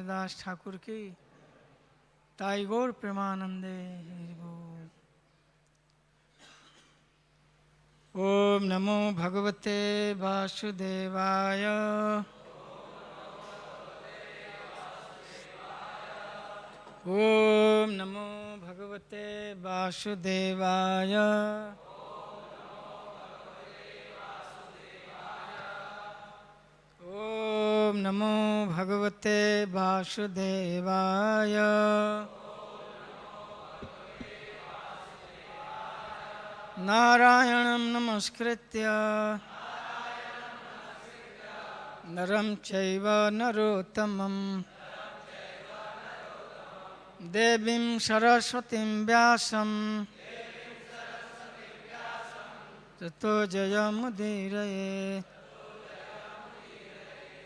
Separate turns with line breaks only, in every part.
दास ठाकुर की ताई गौर प्रेमानंदे हरि बोल। ओम नमो भगवते वासुदेवाय। ओम नमो भगवते वासुदेवाय। ओम नमो भगवते वासुदेवाय। नारायणं नमस्कृत्य नरं चैव नरोत्तमं देवीं सरस्वतीं व्यासं ततो जयमुदीरये।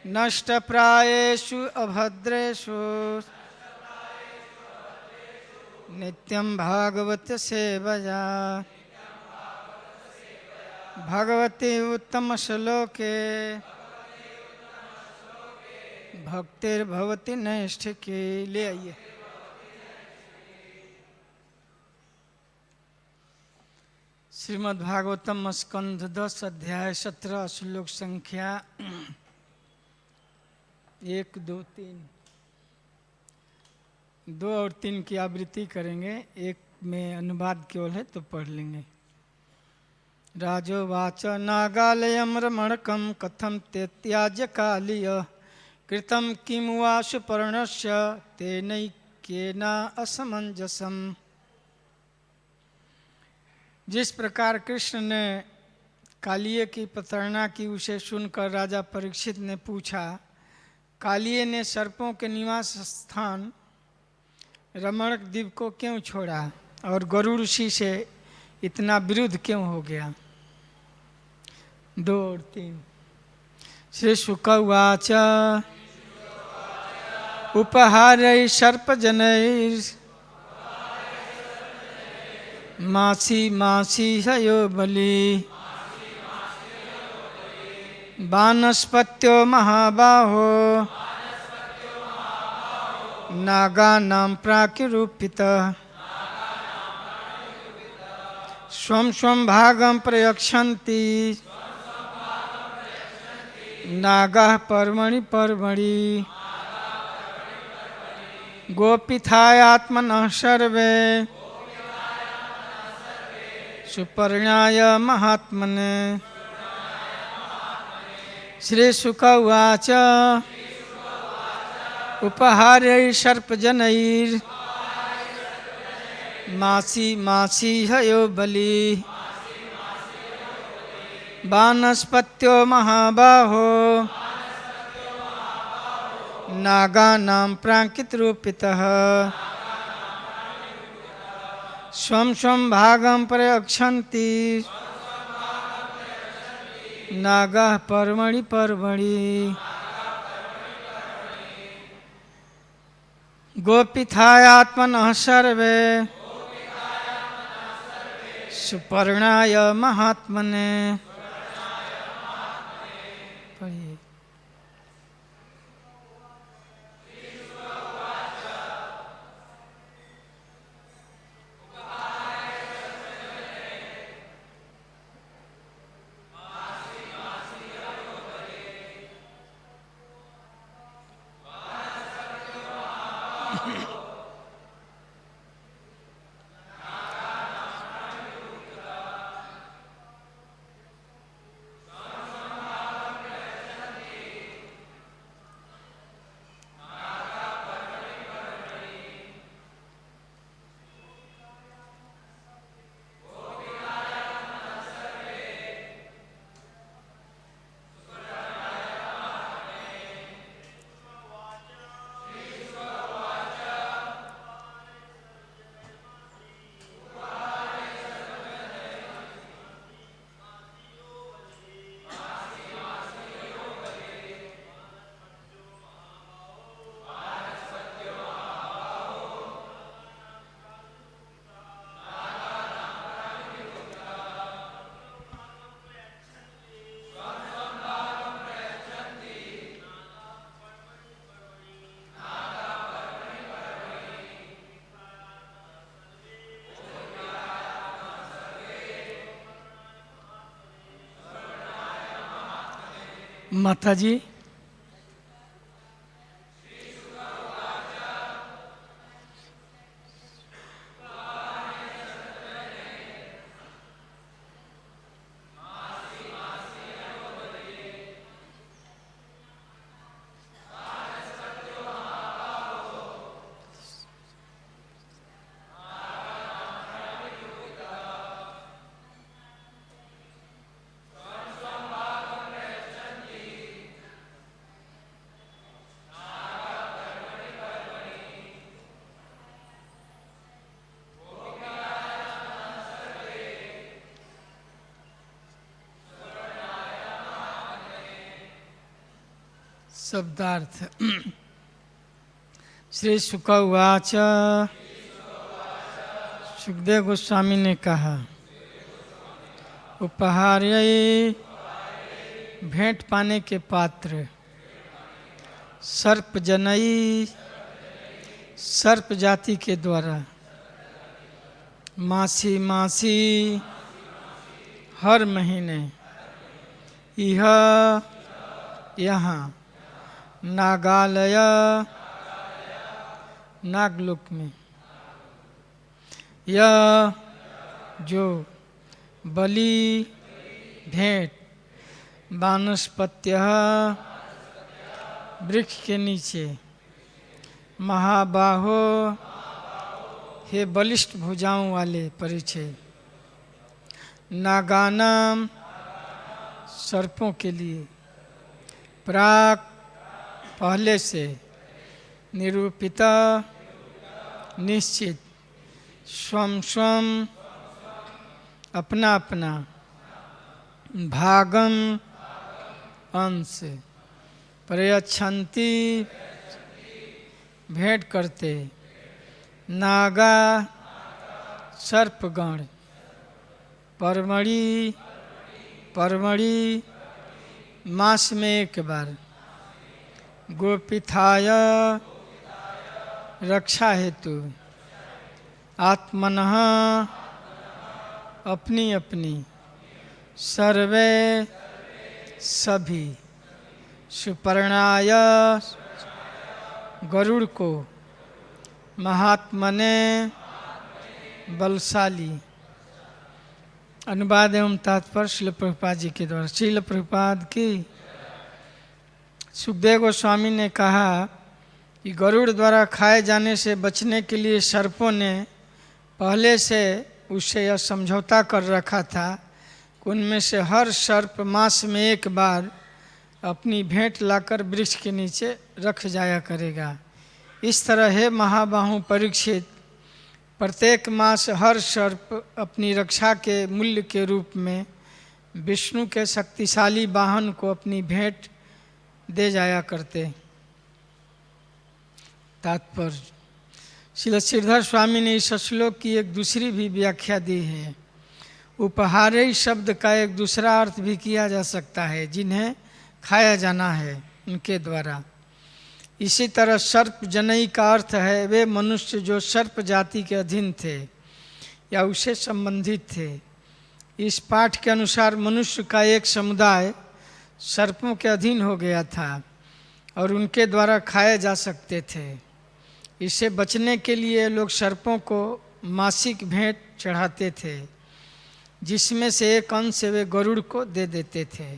नष्टप्रायेषु अभद्रेषु नित्यं भागवत सेवया भगवती उत्तमश्लोके भक्तिर्भवति नैष्ठिकी। ले आइए। श्रीमद्भागवतम स्कंध 10 अध्याय 17 श्लोक संख्या 1, 2, 3। 2 और 3 की आवृत्ति करेंगे, एक में अनुवाद केवल है तो पढ़ लेंगे। राजोवाच नागालयं रमणकं कथं ते त्याज्य कालीय कृतं किं वा सुपर्णस्य तेनैक्येन असमंजसम्। जिस प्रकार कृष्ण ने कालिये की प्रताड़ना की, उसे सुनकर राजा परीक्षित ने पूछा, कालिये ने सर्पों के निवास स्थान रमणक द्वीप को क्यों छोड़ा और गरुड़ ऋषि से इतना विरुद्ध क्यों हो गया। 2 और 3। श्री शुक उवाच उपहारै सर्पजनैर् मासी मासी हयो बलि वानस्पत्यो महाबाहो नागानां प्राकिरूपितः स्वं स्वं भागं प्रयच्छन्ति नागाः पर्वणि पर्वणि गोपिथायात्मनः सर्वे सुपर्णाय महात्मने। श्री शुक उवाच उपहारै सर्पजनैर् मासी मासी हयो बलि वानस्पत्यो महाबाहो नागानां प्राकृतरूपितः स्वं स्वं भागं प्रयच्छन्ति नागाः पर्वणि पर्वणि गोपिथायात्मनः सर्वे सुपर्णाय महात्मने। पढ़िए। माता जी। शब्दार्थ। श्री शुक उवाच। सुखदेव गोस्वामी ने कहा, उपहार्य भेंट पाने के पात्र, सर्प जनई सर्प जाति के द्वारा, मासी मासी हर महीने, यह यहाँ, नागालय नागलोक में, यह जो बलि भेंट वानस्पत्य वृक्ष के नीचे, महाबाहो हे बलिष्ठ भुजाओं वाले परिचय, नागानाम सर्पों के लिए, प्राक पहले से, निरूपिता निश्चित, स्वम स्वम अपना अपना, भागम अंश, प्रयच्छन्ति भेंट करते, नागा सर्पगण, परमणि परमणि मास में एक बार, गोपिथाय रक्षा हेतु, आत्मनः अपनी अपनी, सर्वे सभी, सुपर्णाय गरुड़ को, महात्मने बलशाली। अनुवाद एवं तात्पर्य श्रील प्रभुपाद जी के द्वारा। श्रील प्रभुपाद की। सुखदेव गोस्वामी ने कहा कि गरुड़ द्वारा खाए जाने से बचने के लिए सर्पों ने पहले से उससे यह समझौता कर रखा था कि उनमें से हर सर्प मास में एक बार अपनी भेंट लाकर वृक्ष के नीचे रख जाया करेगा। इस तरह है महाबाहु परीक्षित, प्रत्येक मास हर सर्प अपनी रक्षा के मूल्य के रूप में विष्णु के शक्तिशाली वाहन को अपनी भेंट दे जाया करते। तात्पर्य। श्रील श्रीधर स्वामी ने इस श्लोक की एक दूसरी भी व्याख्या दी है। उपहार्य शब्द का एक दूसरा अर्थ भी किया जा सकता है, जिन्हें खाया जाना है उनके द्वारा। इसी तरह सर्प जनई का अर्थ है वे मनुष्य जो सर्प जाति के अधीन थे या उससे संबंधित थे। इस पाठ के अनुसार मनुष्य का एक समुदाय सर्पों के अधीन हो गया था और उनके द्वारा खाए जा सकते थे। इससे बचने के लिए लोग सर्पों को मासिक भेंट चढ़ाते थे, जिसमें से एक अंश वे गरुड़ को दे देते थे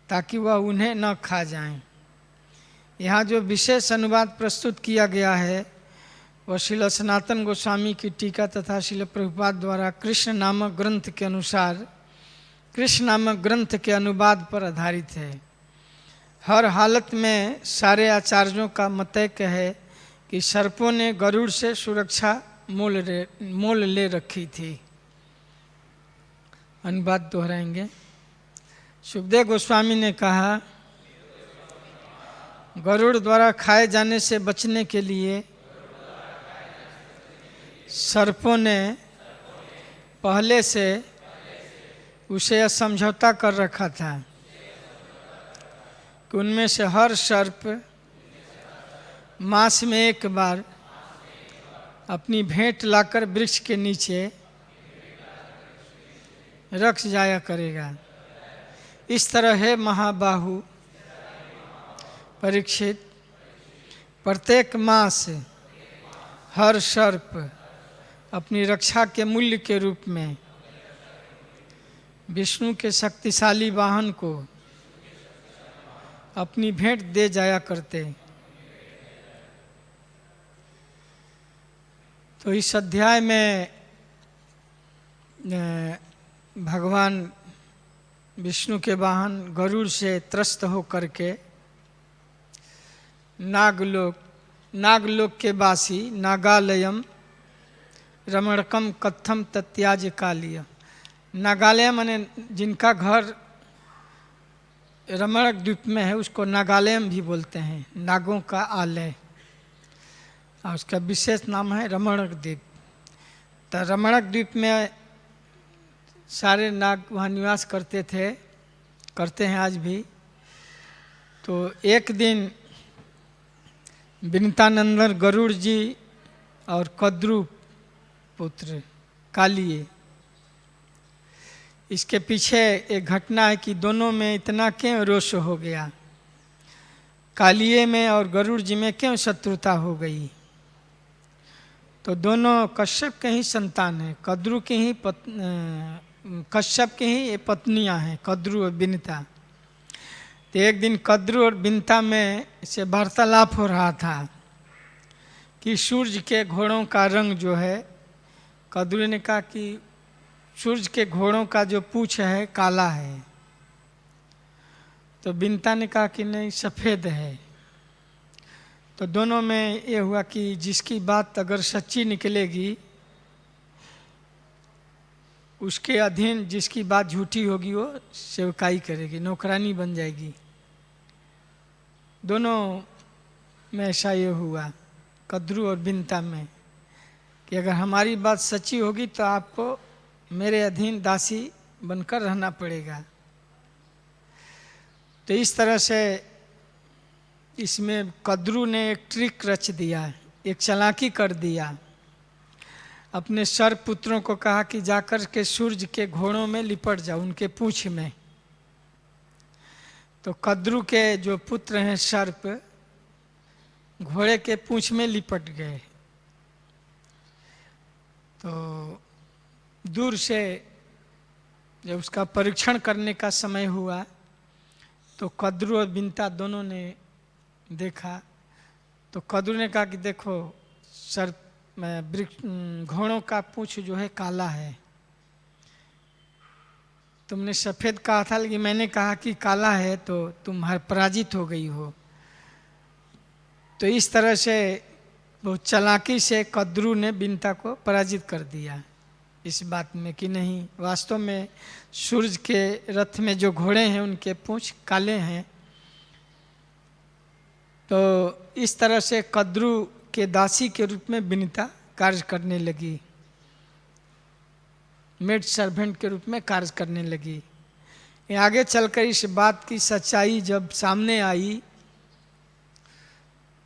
ताकि वह उन्हें न खा जाएं। यहाँ जो विशेष अनुवाद प्रस्तुत किया गया है वह श्रील सनातन गोस्वामी की टीका तथा श्रील प्रभुपाद द्वारा कृष्ण नामक ग्रंथ के अनुसार कृष्ण नामक ग्रंथ के अनुवाद पर आधारित है। हर हालत में सारे आचार्यों का मतैक्य है कि सर्पों ने गरुड़ से सुरक्षा मोल ले रखी थी। अनुवाद दोहराएंगे। सुखदेव गोस्वामी ने कहा, गरुड़ द्वारा खाए जाने से बचने के लिए सर्पों ने पहले से उसे यह समझौता कर रखा था कि उनमें से हर सर्प मास में एक बार अपनी भेंट लाकर वृक्ष के नीचे रख जाया करेगा। इस तरह है महाबाहु परीक्षित, प्रत्येक मास हर सर्प अपनी रक्षा के मूल्य के रूप में विष्णु के शक्तिशाली वाहन को अपनी भेंट दे जाया करते। तो इस अध्याय में भगवान विष्णु के वाहन गरुड़ से त्रस्त होकर के नागलोक के वासी नागालयम रमणकम कत्थम तत्याज कालिय। नागालय माने जिनका घर रमणक द्वीप में है उसको नागालयम भी बोलते हैं, नागों का आलय, और उसका विशेष नाम है रमणक द्वीप। तो रमणक द्वीप में सारे नाग वहाँ निवास करते थे, करते हैं आज भी। तो एक दिन विनीतानंदन गरुड़ जी और कद्रु पुत्र कालिए, इसके पीछे एक घटना है कि दोनों में इतना क्यों रोष हो गया, कालिए में और गरुड़ जी में क्यों शत्रुता हो गई। तो दोनों कश्यप के ही संतान हैं, कश्यप की ही पत्नियां हैं, कद्रु और विनीता। तो एक दिन कद्रु और विनीता में से वार्तालाप हो रहा था कि सूर्य के घोड़ों का रंग जो है, कद्रु ने कहा कि सूर्य के घोड़ों का जो पूंछ है काला है, तो विनीता ने कहा कि नहीं सफ़ेद है। तो दोनों में ये हुआ कि जिसकी बात अगर सच्ची निकलेगी उसके अधीन जिसकी बात झूठी होगी वो सेवकाई करेगी, नौकरानी बन जाएगी। दोनों में ऐसा ये हुआ, कद्रु और विनीता में, कि अगर हमारी बात सच्ची होगी तो आपको मेरे अधीन दासी बनकर रहना पड़ेगा। तो इस तरह से इसमें कद्रु ने एक ट्रिक रच दिया, एक चालाकी कर दिया। अपने सर्प पुत्रों को कहा कि जाकर के सूर्य के घोड़ों में लिपट जाओ, उनके पूंछ में। तो कद्रु के जो पुत्र हैं सर्प घोड़े के पूंछ में लिपट गए। तो दूर से जब उसका परीक्षण करने का समय हुआ तो कद्रु और विनीता दोनों ने देखा। तो कद्रु ने कहा कि देखो सर्प घोड़ों का पूंछ जो है काला है, तुमने सफ़ेद कहा था लेकिन मैंने कहा कि काला है, तो तुम पराजित हो गई हो। तो इस तरह से बहुत चालाकी से कद्रु ने विनीता को पराजित कर दिया इस बात में कि नहीं, वास्तव में सूर्य के रथ में जो घोड़े हैं उनके पूंछ काले हैं। तो इस तरह से कद्रु के दासी के रूप में विनीता कार्य करने लगी, मेड सर्वेंट के रूप में कार्य करने लगी। आगे चलकर इस बात की सच्चाई जब सामने आई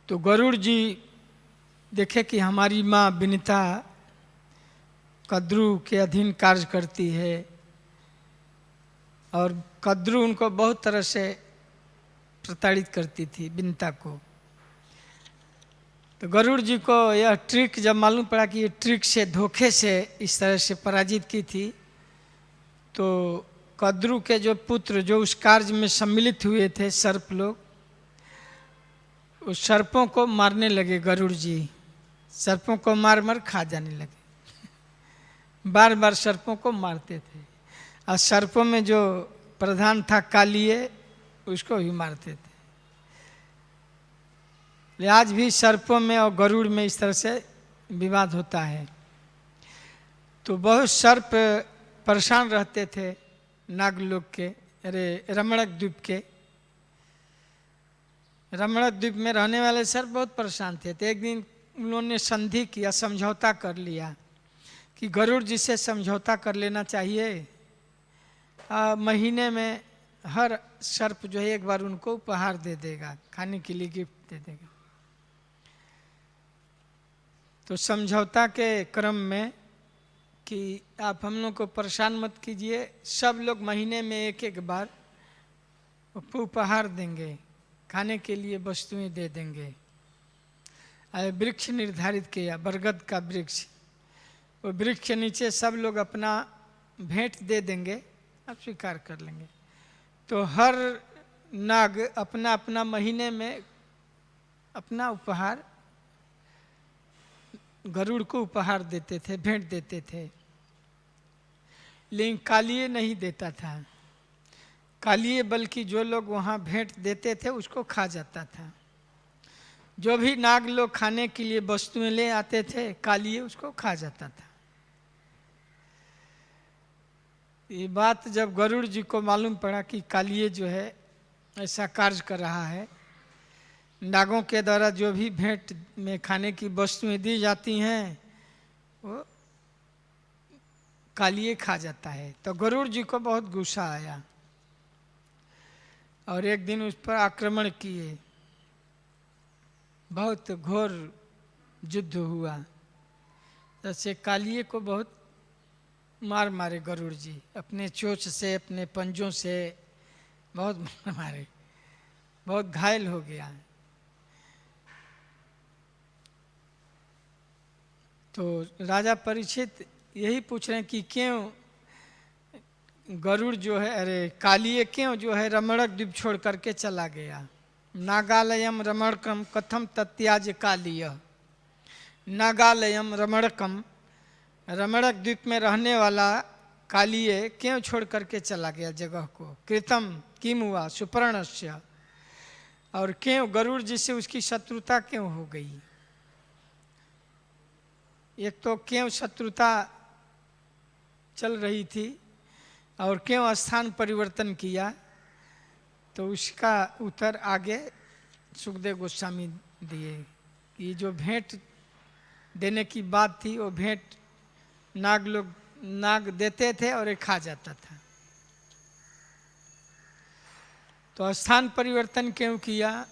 तो गरुड़ जी देखे कि हमारी माँ विनीता कद्रु के अधीन कार्य करती है और कद्रु उनको बहुत तरह से प्रताड़ित करती थी विनीता को। तो गरुड़ जी को यह ट्रिक जब मालूम पड़ा कि ये ट्रिक से, धोखे से इस तरह से पराजित की थी, तो कद्रु के जो पुत्र जो उस कार्य में सम्मिलित हुए थे सर्प लोग, उस सर्पों को मारने लगे। गरुड़ जी सर्पों को मार मार खा जाने लगे, बार बार सर्पों को मारते थे। और सर्पों में जो प्रधान था कालिए, उसको भी मारते थे। आज भी सर्पों में और गरुड़ में इस तरह से विवाद होता है। तो बहुत सर्प परेशान रहते थे नागलोक के, रमणक द्वीप के। रमणक द्वीप में रहने वाले सर्प बहुत परेशान थे। तो एक दिन उन्होंने संधि किया, समझौता कर लिया कि गरुड़ जी से समझौता कर लेना चाहिए, महीने में हर सर्प जो है एक बार उनको उपहार दे देगा, खाने के लिए गिफ्ट दे देगा। तो समझौता के क्रम में कि आप हम लोग को परेशान मत कीजिए, सब लोग महीने में एक एक बार उपहार देंगे, खाने के लिए वस्तुएं दे देंगे। वृक्ष निर्धारित किया, बरगद का वृक्ष। वो वृक्ष के नीचे सब लोग अपना भेंट दे देंगे, आप स्वीकार कर लेंगे। तो हर नाग अपना अपना महीने में अपना उपहार गरुड़ को उपहार देते थे, भेंट देते थे। लेकिन कालिए नहीं देता था। कालिए बल्कि जो लोग वहाँ भेंट देते थे उसको खा जाता था। जो भी नाग लोग खाने के लिए वस्तुएं ले आते थे, कालिए उसको खा जाता था। ये बात जब गरुड़ जी को मालूम पड़ा कि कालिए जो है ऐसा कार्य कर रहा है, नागों के द्वारा जो भी भेंट में खाने की वस्तुएं दी जाती हैं वो कालिए खा जाता है, तो गरुड़ जी को बहुत गुस्सा आया और एक दिन उस पर आक्रमण किए। बहुत घोर युद्ध हुआ, जैसे कालिए को बहुत मार मारे गरुड़ जी, अपने चोंच से, अपने पंजों से बहुत मारे, बहुत घायल हो गया। तो राजा परीक्षित यही पूछ रहे हैं कि क्यों गरुड़ जो है, अरे कालिए क्यों जो है रमणक द्वीप छोड़ करके चला गया। नागालयम रमणकम कथम तत्याज कालिय। नागालयम रमणकम, रमणक द्वीप में रहने वाला कालिए क्यों छोड़ करके चला गया जगह को। कृतम किम हुआ सुपर्णस्य, और क्यों गरुड़ जी से उसकी शत्रुता क्यों हो गई। एक तो क्यों शत्रुता चल रही थी और क्यों स्थान परिवर्तन किया, तो उसका उत्तर आगे सुखदेव गोस्वामी दिए। ये जो भेंट देने की बात थी वो भेंट नाग देते थे और ये खा जाता था। तो स्थान परिवर्तन क्यों किया।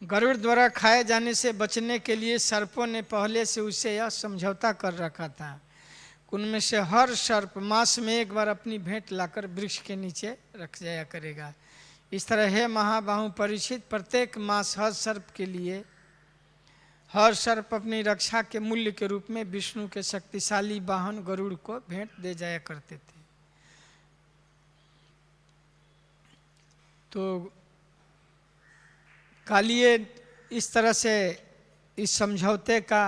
गरुड़ द्वारा खाए जाने से बचने के लिए सर्पों ने पहले से उसे यह समझौता कर रखा था, उनमें से हर सर्प मास में एक बार अपनी भेंट लाकर वृक्ष के नीचे रख जाया करेगा। इस तरह हे महाबाहु परीक्षित, प्रत्येक मास हर सर्प के लिए हर सर्प अपनी रक्षा के मूल्य के रूप में विष्णु के शक्तिशाली वाहन गरुड़ को भेंट दे जाया करते थे। तो कालिए इस तरह से इस समझौते का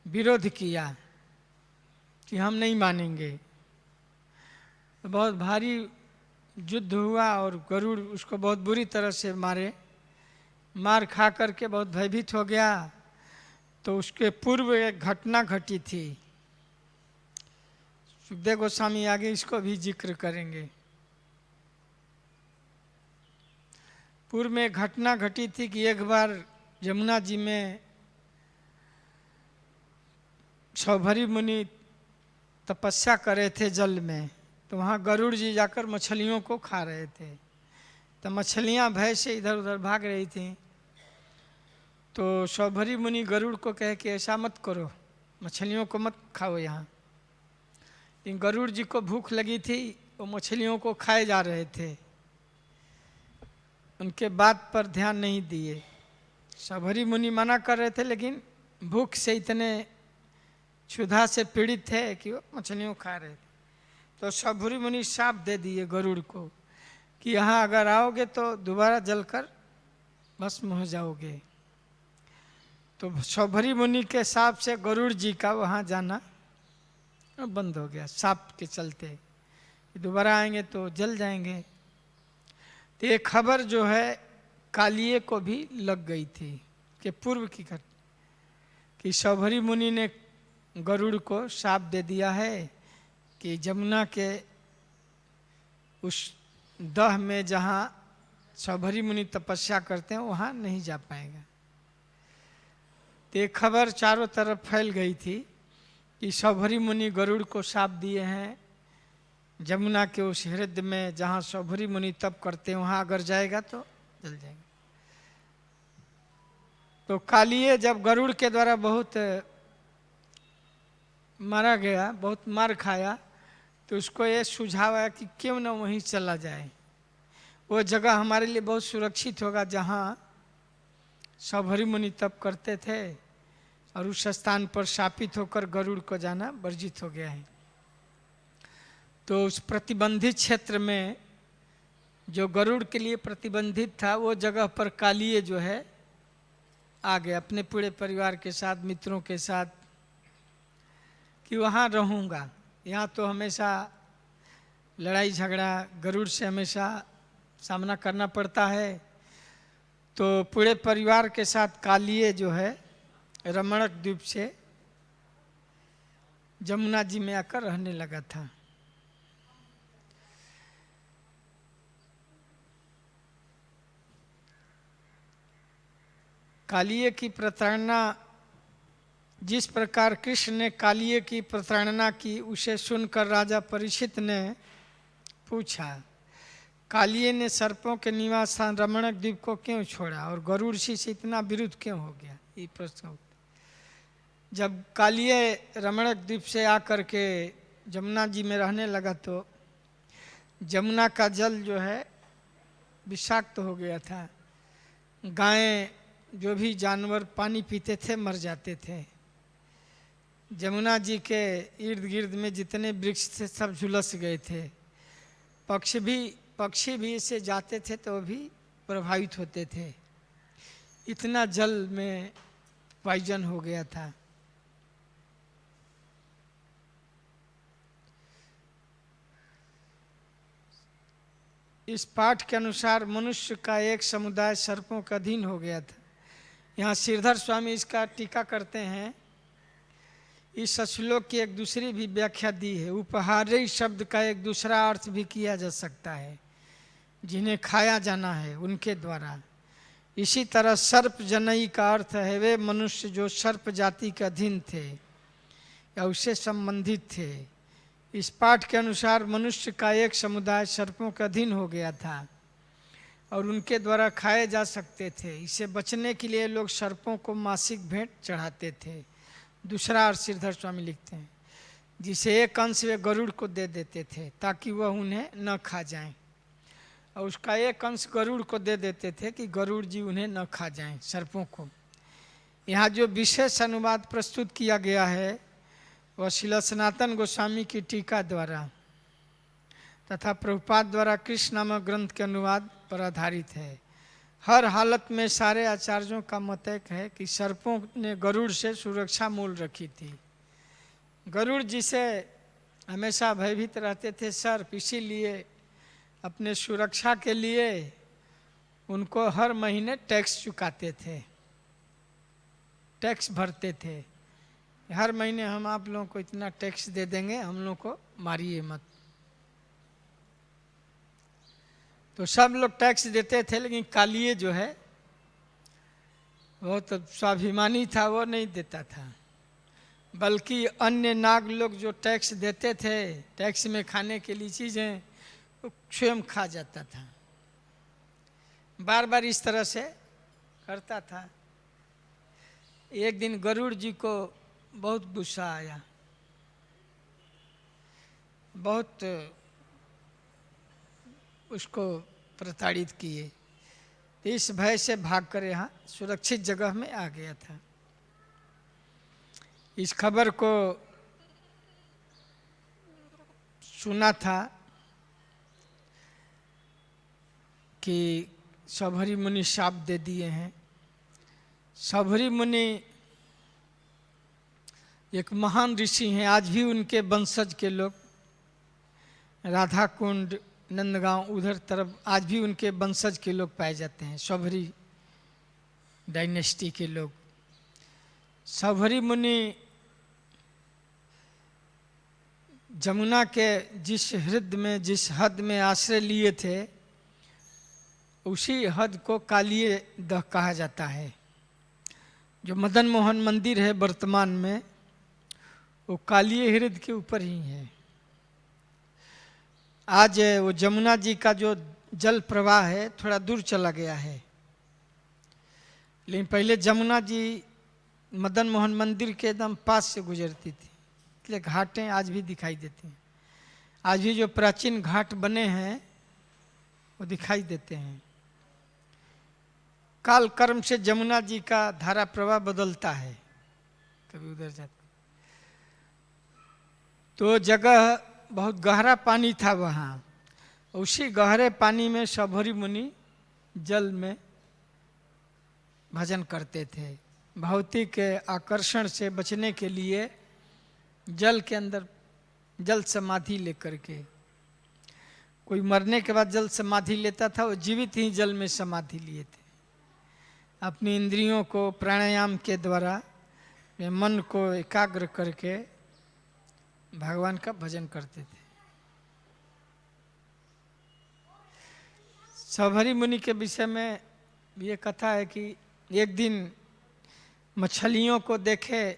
विरोध किया कि हम नहीं मानेंगे। तो बहुत भारी युद्ध हुआ और गरुड़ उसको बहुत बुरी तरह से मार खा करके बहुत भयभीत हो गया। तो उसके पूर्व एक घटना घटी थी, सुखदेव गोस्वामी आगे इसको भी जिक्र करेंगे। पूर्व में एक घटना घटी थी कि एक बार यमुना जी में सौभरी मुनि तपस्या कर रहे थे जल में, तो वहाँ गरुड़ जी जाकर मछलियों को खा रहे थे। तो मछलियाँ भय से इधर उधर भाग रही थीं। तो सौभरी मुनि गरुड़ को कहे कि ऐसा मत करो, मछलियों को मत खाओ यहाँ। लेकिन गरुड़ जी को भूख लगी थी, वो मछलियों को खाए जा रहे थे, उनके बात पर ध्यान नहीं दिए। सौभरी मुनि मना कर रहे थे, लेकिन भूख से इतने क्षुधा से पीड़ित थे कि वो मछलियों खा रहे थे। तो सौभरी मुनि शाप दे दिए गरुड़ को कि यहाँ अगर आओगे तो दोबारा जलकर भस्म हो जाओगे। तो सौभरी मुनि के शाप से गरुड़ जी का वहाँ जाना बंद हो गया, शाप के चलते। दोबारा आएंगे तो जल जाएंगे। तो ये खबर जो है कालिए को भी लग गई थी कि पूर्व की घटना कि सौभरी मुनि ने गरुड़ को शाप दे दिया है कि यमुना के उस दह में जहाँ सौभरी मुनि तपस्या करते हैं वहाँ नहीं जा पाएगा। तो ये खबर चारों तरफ फैल गई थी कि सौभरी मुनि गरुड़ को शाप दिए हैं, यमुना के उस हृदय में जहाँ सौभरी मुनि तप करते हैं वहाँ अगर जाएगा तो जल जाएगा। तो कालिए जब गरुड़ के द्वारा बहुत मारा गया, बहुत मार खाया, तो उसको ये सुझाव आया कि क्यों ना वहीं चला जाए। वो जगह हमारे लिए बहुत सुरक्षित होगा जहाँ सौभरी मुनि तप करते थे, और उस स्थान पर शापित होकर गरुड़ को जाना वर्जित हो गया है। तो उस प्रतिबंधित क्षेत्र में जो गरुड़ के लिए प्रतिबंधित था, वो जगह पर कालिए जो है आ गए अपने पूरे परिवार के साथ, मित्रों के साथ, कि वहाँ रहूँगा। यहाँ तो हमेशा लड़ाई झगड़ा गरुड़ से हमेशा सामना करना पड़ता है। तो पूरे परिवार के साथ कालिए जो है रमणक द्वीप से जमुना जी में आकर रहने लगा था। कालिए की प्रताड़ना, जिस प्रकार कृष्ण ने कालिए की प्रताड़ना की, उसे सुनकर राजा परीक्षित ने पूछा, कालिए ने सर्पों के निवास स्थान रमणक द्वीप को क्यों छोड़ा और गरुड़ ऋषि से इतना विरुद्ध क्यों हो गया? ये प्रश्न। जब कालिए रमणक द्वीप से आकर के जमुना जी में रहने लगा तो जमुना का जल जो है विषाक्त हो गया था। गायें, जो भी जानवर पानी पीते थे मर जाते थे। जमुना जी के इर्द गिर्द में जितने वृक्ष थे सब झुलस गए थे। पक्षी भी इससे जाते थे तो भी प्रभावित होते थे। इतना जल में पॉइजन हो गया था। इस पाठ के अनुसार मनुष्य का एक समुदाय सर्पों का अधीन हो गया था। यहाँ श्रीधर स्वामी इसका टीका करते हैं। इस श्लोक की एक दूसरी भी व्याख्या दी है। उपहारी शब्द का एक दूसरा अर्थ भी किया जा सकता है, जिन्हें खाया जाना है उनके द्वारा। इसी तरह सर्प जनई का अर्थ है वे मनुष्य जो सर्प जाति के अधीन थे या उससे संबंधित थे। इस पाठ के अनुसार मनुष्य का एक समुदाय सर्पों के अधीन हो गया था और उनके द्वारा खाए जा सकते थे। इससे बचने के लिए लोग सर्पों को मासिक भेंट चढ़ाते थे। दूसरा अर्थ श्रीधर स्वामी लिखते हैं, जिसे एक अंश वे गरुड़ को दे देते थे ताकि वह उन्हें न खा जाएं, और उसका एक अंश गरुड़ को दे देते थे कि गरुड़ जी उन्हें न खा जाएं, सर्पों को। यहाँ जो विशेष अनुवाद प्रस्तुत किया गया है वह श्रील सनातन गोस्वामी की टीका द्वारा तथा प्रभुपाद द्वारा कृष्ण नामक ग्रंथ के अनुवाद पर आधारित है। हर हालत में सारे आचार्यों का मत है कि सर्पों ने गरुड़ से सुरक्षा मूल रखी थी। गरुड़ जिसे हमेशा भयभीत रहते थे सर्प, इसीलिए अपने सुरक्षा के लिए उनको हर महीने टैक्स चुकाते थे, टैक्स भरते थे। हर महीने हम आप लोगों को इतना टैक्स दे देंगे, हम लोगों को मारिए मत। तो सब लोग टैक्स देते थे, लेकिन कालिए जो है वो तो स्वाभिमानी था, वो नहीं देता था। बल्कि अन्य नाग लोग जो टैक्स देते थे, टैक्स में खाने के लिए चीज़ें, वो स्वयं खा जाता था। बार बार इस तरह से करता था। एक दिन गरुड़ जी को बहुत गुस्सा आया, बहुत उसको प्रताड़ित किए। इस भय से भागकर यहाँ सुरक्षित जगह में आ गया था। इस खबर को सुना था कि सौभरी मुनि शाप दे दिए हैं। सौभरी मुनि एक महान ऋषि हैं। आज भी उनके वंशज के लोग राधा कुंड, नंदगांव उधर तरफ आज भी उनके वंशज के लोग पाए जाते हैं, सौभरी डायनेस्टी के लोग। सौभरी मुनि जमुना के जिस हृदय में, जिस हद में आश्रय लिए थे, उसी हद को कालिए दह कहा जाता है। जो मदन मोहन मंदिर है वर्तमान में, वो कालिए हृदय के ऊपर ही है। आज वो जमुना जी का जो जल प्रवाह है थोड़ा दूर चला गया है, लेकिन पहले जमुना जी मदन मोहन मंदिर के एकदम पास से गुजरती थी, इसलिए घाटें आज भी दिखाई देती हैं। आज भी जो प्राचीन घाट बने हैं वो दिखाई देते हैं। काल कर्म से जमुना जी का धारा प्रवाह बदलता है, कभी उधर जाते। तो जगह बहुत गहरा पानी था वहाँ, उसी गहरे पानी में शबरी मुनि जल में भजन करते थे। भौतिक आकर्षण से बचने के लिए जल के अंदर जल समाधि लेकर के, कोई मरने के बाद जल समाधि लेता था, वो जीवित ही जल में समाधि लिए थे। अपनी इंद्रियों को प्राणायाम के द्वारा मन को एकाग्र करके भगवान का भजन करते थे। शबरी मुनि के विषय में ये कथा है कि एक दिन मछलियों को देखे,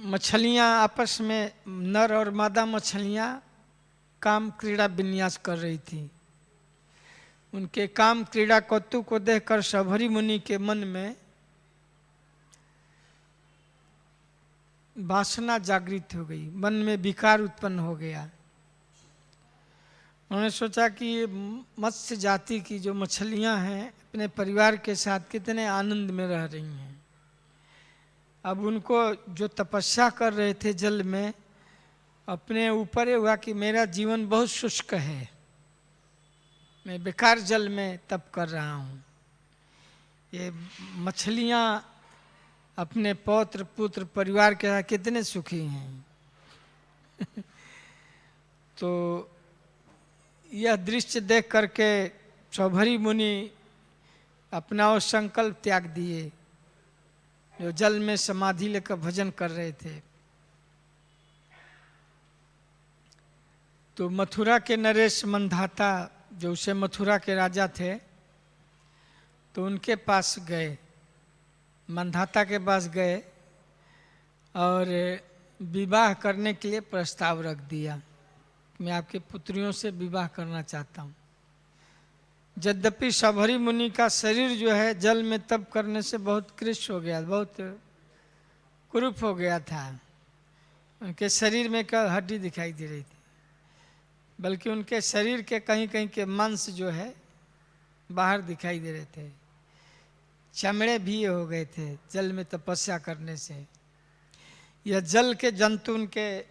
मछलियां आपस में, नर और मादा मछलियां काम क्रीड़ा विन्यास कर रही थी। उनके काम क्रीड़ा कौतुक को देखकर शबरी मुनि के मन में वासना जागृत हो गई, मन में विकार उत्पन्न हो गया। उन्होंने सोचा कि ये मत्स्य जाति की जो मछलियां हैं अपने परिवार के साथ कितने आनंद में रह रही हैं। अब उनको जो तपस्या कर रहे थे जल में, अपने ऊपर ये हुआ कि मेरा जीवन बहुत शुष्क है, मैं बेकार जल में तप कर रहा हूँ। ये मछलियाँ अपने पौत्र पुत्र परिवार के साथ कितने सुखी हैं। तो यह दृश्य देख करके शबरी मुनि अपना वो संकल्प त्याग दिए, जो जल में समाधि लेकर भजन कर रहे थे। तो मथुरा के नरेश मंधाता, जो उसे मथुरा के राजा थे, तो उनके पास गए, मंधाता के पास गए और विवाह करने के लिए प्रस्ताव रख दिया, मैं आपके पुत्रियों से विवाह करना चाहता हूँ। यद्यपि शबरी मुनि का शरीर जो है जल में तप करने से बहुत कृश हो गया, बहुत कुरूप हो गया था। उनके शरीर में क्या हड्डी दिखाई दे रही थी, बल्कि उनके शरीर के कहीं कहीं के मांस जो है बाहर दिखाई दे रहे थे। चमड़े भी हो गए थे जल में तपस्या करने से। यह जल के जंतु उनके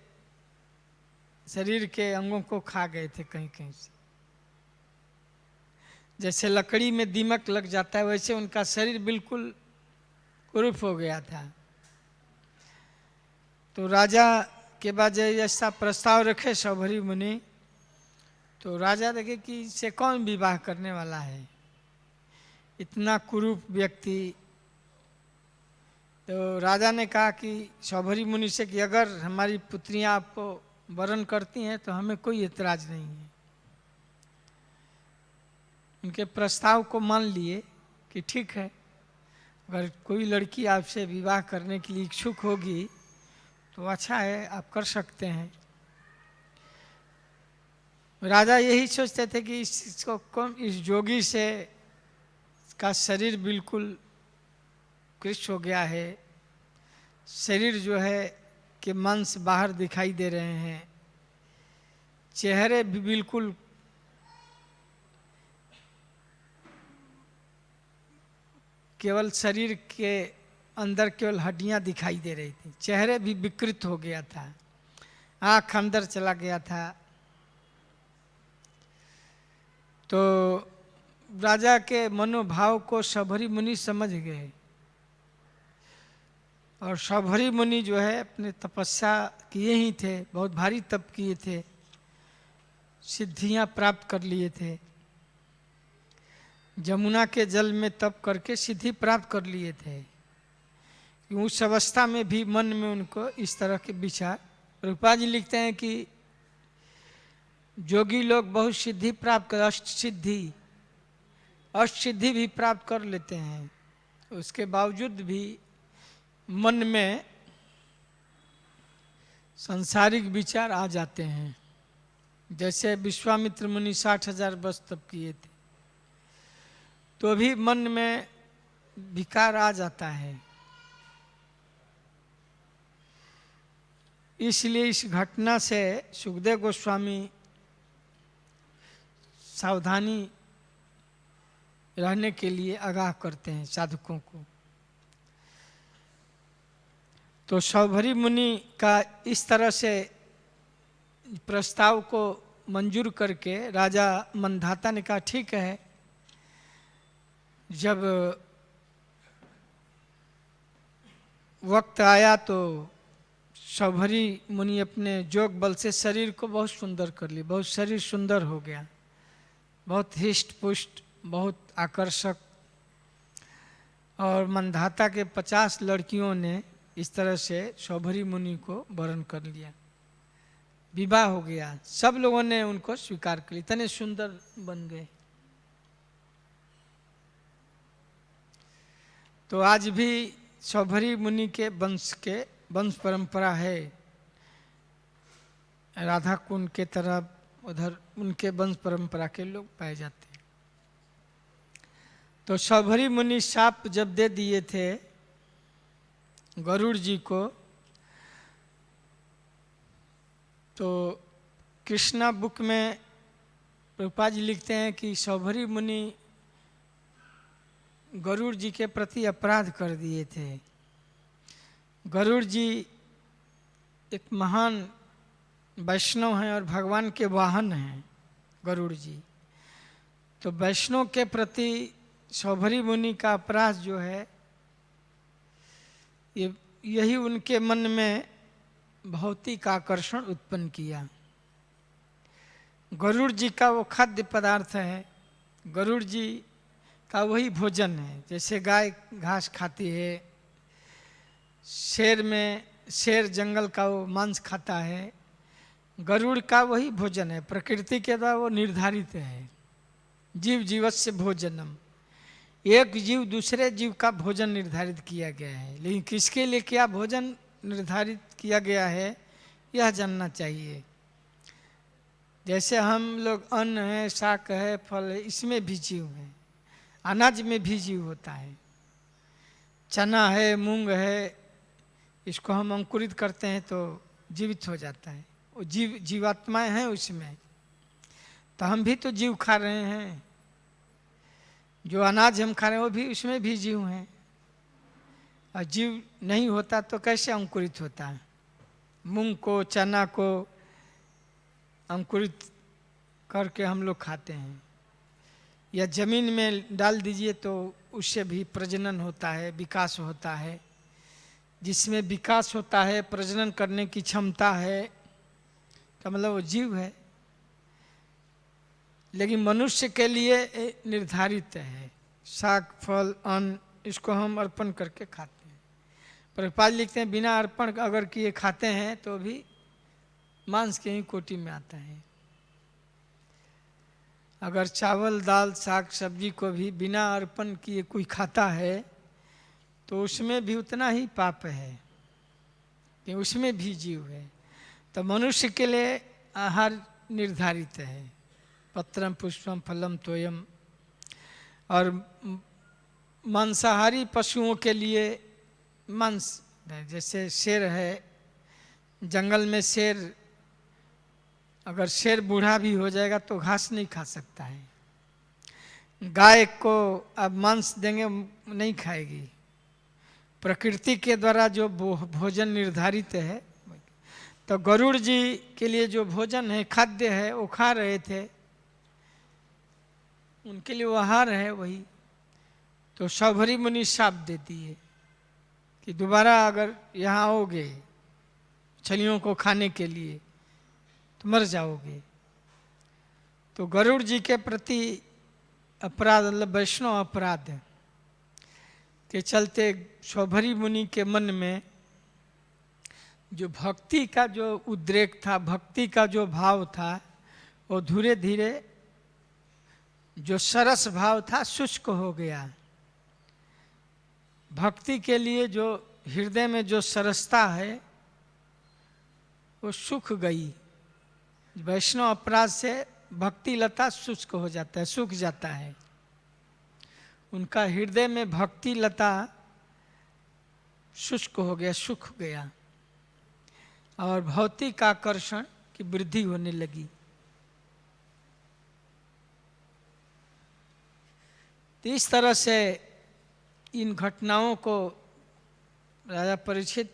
शरीर के अंगों को खा गए थे कहीं कहीं से। जैसे लकड़ी में दीमक लग जाता है, वैसे उनका शरीर बिल्कुल कुरूप हो गया था। तो राजा के बाद ऐसा प्रस्ताव रखे शबरी मुनि, तो राजा देखे कि इसे कौन विवाह करने वाला है, इतना कुरूप व्यक्ति। तो राजा ने कहा कि शबरी मुनि से कि अगर हमारी पुत्रियां आपको वरण करती हैं तो हमें कोई एतराज नहीं है। उनके प्रस्ताव को मान लिए कि ठीक है, अगर कोई लड़की आपसे विवाह करने के लिए इच्छुक होगी तो अच्छा है, आप कर सकते हैं। राजा यही सोचते थे कि इसको कौन, इस जोगी से का शरीर बिल्कुल कृश हो गया है, शरीर जो है कि मांस बाहर दिखाई दे रहे हैं, चेहरे भी बिल्कुल केवल शरीर के अंदर केवल हड्डियां दिखाई दे रही थी, चेहरे भी विकृत हो गया था, आंख अंदर चला गया था। तो राजा के मनोभाव को शबरी मुनि समझ गए और शबरी मुनि जो है अपने तपस्या किए ही थे, बहुत भारी तप किए थे, सिद्धियां प्राप्त कर लिए थे, जमुना के जल में तप करके सिद्धि प्राप्त कर लिए थे। उस अवस्था में भी मन में उनको इस तरह के विचार, रूपा जी लिखते हैं कि जोगी लोग बहुत सिद्धि प्राप्त कर, अष्ट सिद्धि भी प्राप्त कर लेते हैं, उसके बावजूद भी मन में सांसारिक विचार आ जाते हैं। जैसे विश्वामित्र मुनि 60,000 वर्ष तप किए थे, तो भी मन में विकार आ जाता है। इसलिए इस घटना से सुखदेव गोस्वामी सावधानी रहने के लिए आगाह करते हैं साधकों को। तो शौभरी मुनि का इस तरह से प्रस्ताव को मंजूर करके राजा मंधाता ने कहा ठीक है, जब वक्त आया तो शौभरी मुनि अपने जोग बल से शरीर को बहुत सुंदर कर ली, बहुत शरीर सुंदर हो गया, बहुत हिष्ट पुष्ट, बहुत आकर्षक। और मंधाता के 50 लड़कियों ने इस तरह से शौभरी मुनि को वरण कर लिया, विवाह हो गया, सब लोगों ने उनको स्वीकार कर लिया, इतने सुंदर बन गए। तो आज भी शौभरी मुनि के वंश परंपरा है, राधा कुंड के तरफ उधर उनके वंश परंपरा के लोग पाए जाते हैं। तो शौभरी मुनि शाप जब दे दिए थे गरुड़ जी को, तो कृष्णा बुक में प्रभुपाद जी लिखते हैं कि शौभरी मुनि गरुड़ जी के प्रति अपराध कर दिए थे। गरुड़ जी एक महान वैष्णव हैं और भगवान के वाहन हैं गरुड़ जी। तो वैष्णव के प्रति शौभरी मुनि का अपराध जो है, यही उनके मन में भौतिक आकर्षण उत्पन्न किया। गरुड़ जी का वो खाद्य पदार्थ है, गरुड़ जी का वही भोजन है। जैसे गाय घास खाती है, शेर जंगल का वो मांस खाता है, गरुड़ का वही भोजन है, प्रकृति के द्वारा वो निर्धारित है। जीव जीवस्य भोजनम, एक जीव दूसरे जीव का भोजन निर्धारित किया गया है, लेकिन किसके लिए क्या भोजन निर्धारित किया गया है यह जानना चाहिए। जैसे हम लोग अन्न है, शाक है, फल है, इसमें भी जीव है, अनाज में भी जीव होता है। चना है, मूंग है, इसको हम अंकुरित करते हैं तो जीवित हो जाता है, वो जीवात्माएं हैं उसमें। तो हम भी तो जीव खा रहे हैं, जो अनाज हम खा रहे हैं वो भी, उसमें भी जीव हैं। और जीव नहीं होता तो कैसे अंकुरित होता है? मूंग को, चना को अंकुरित करके हम लोग खाते हैं, या जमीन में डाल दीजिए तो उससे भी प्रजनन होता है, विकास होता है। जिसमें विकास होता है, प्रजनन करने की क्षमता है, तो मतलब वो जीव है। लेकिन मनुष्य के लिए निर्धारित है, शाक फल अन्न, इसको हम अर्पण करके खाते हैं। प्रभुपाद लिखते हैं बिना अर्पण अगर किए खाते हैं तो भी मांस के ही कोटि में आता है। अगर चावल दाल साग सब्जी को भी बिना अर्पण किए कोई खाता है तो उसमें भी उतना ही पाप है, कि उसमें भी जीव है। तो मनुष्य के लिए आहार निर्धारित है, पत्रम पुष्पम फलम तोयम। और मांसाहारी पशुओं के लिए मांस, जैसे शेर है, जंगल में शेर, अगर शेर बूढ़ा भी हो जाएगा तो घास नहीं खा सकता है। गाय को अब मांस देंगे नहीं खाएगी, प्रकृति के द्वारा जो भोजन निर्धारित है। तो गरुड़ जी के लिए जो भोजन है, खाद्य है, वो खा रहे थे, उनके लिए वो आहार है वही। तो शौभरी मुनि शाप देती है कि दोबारा अगर यहाँ आओगे मछलियों को खाने के लिए तो मर जाओगे। तो गरुड़ जी के प्रति अपराध, मतलब वैष्णव अपराध के चलते शौभरी मुनि के मन में जो भक्ति का जो उद्रेक था, भक्ति का जो भाव था, वो धीरे धीरे जो सरस भाव था शुष्क हो गया। भक्ति के लिए जो हृदय में जो सरसता है वो सूख गई। वैष्णव अपराध से भक्ति लता शुष्क हो जाता है, सूख जाता है। उनका हृदय में भक्ति लता शुष्क हो गया, सूख गया, और भौतिक आकर्षण की वृद्धि होने लगी। तो इस तरह से इन घटनाओं को राजा परीक्षित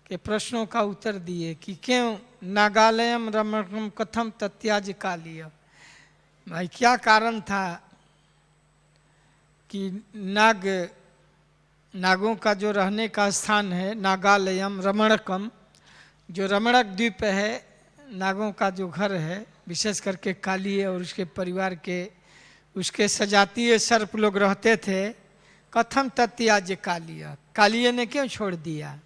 के प्रश्नों का उत्तर दिए कि क्यों नागालयम रमणकम कथम तत्याज कालीय। भाई क्या कारण था कि नागों का जो रहने का स्थान है नागालयम रमणकम, जो रमणक द्वीप है, नागों का जो घर है, विशेष करके कालीय और उसके परिवार के, उसके सजातीय सर्प लोग रहते थे। कथम तत्याज कालीय, कालीय ने क्यों छोड़ दिया।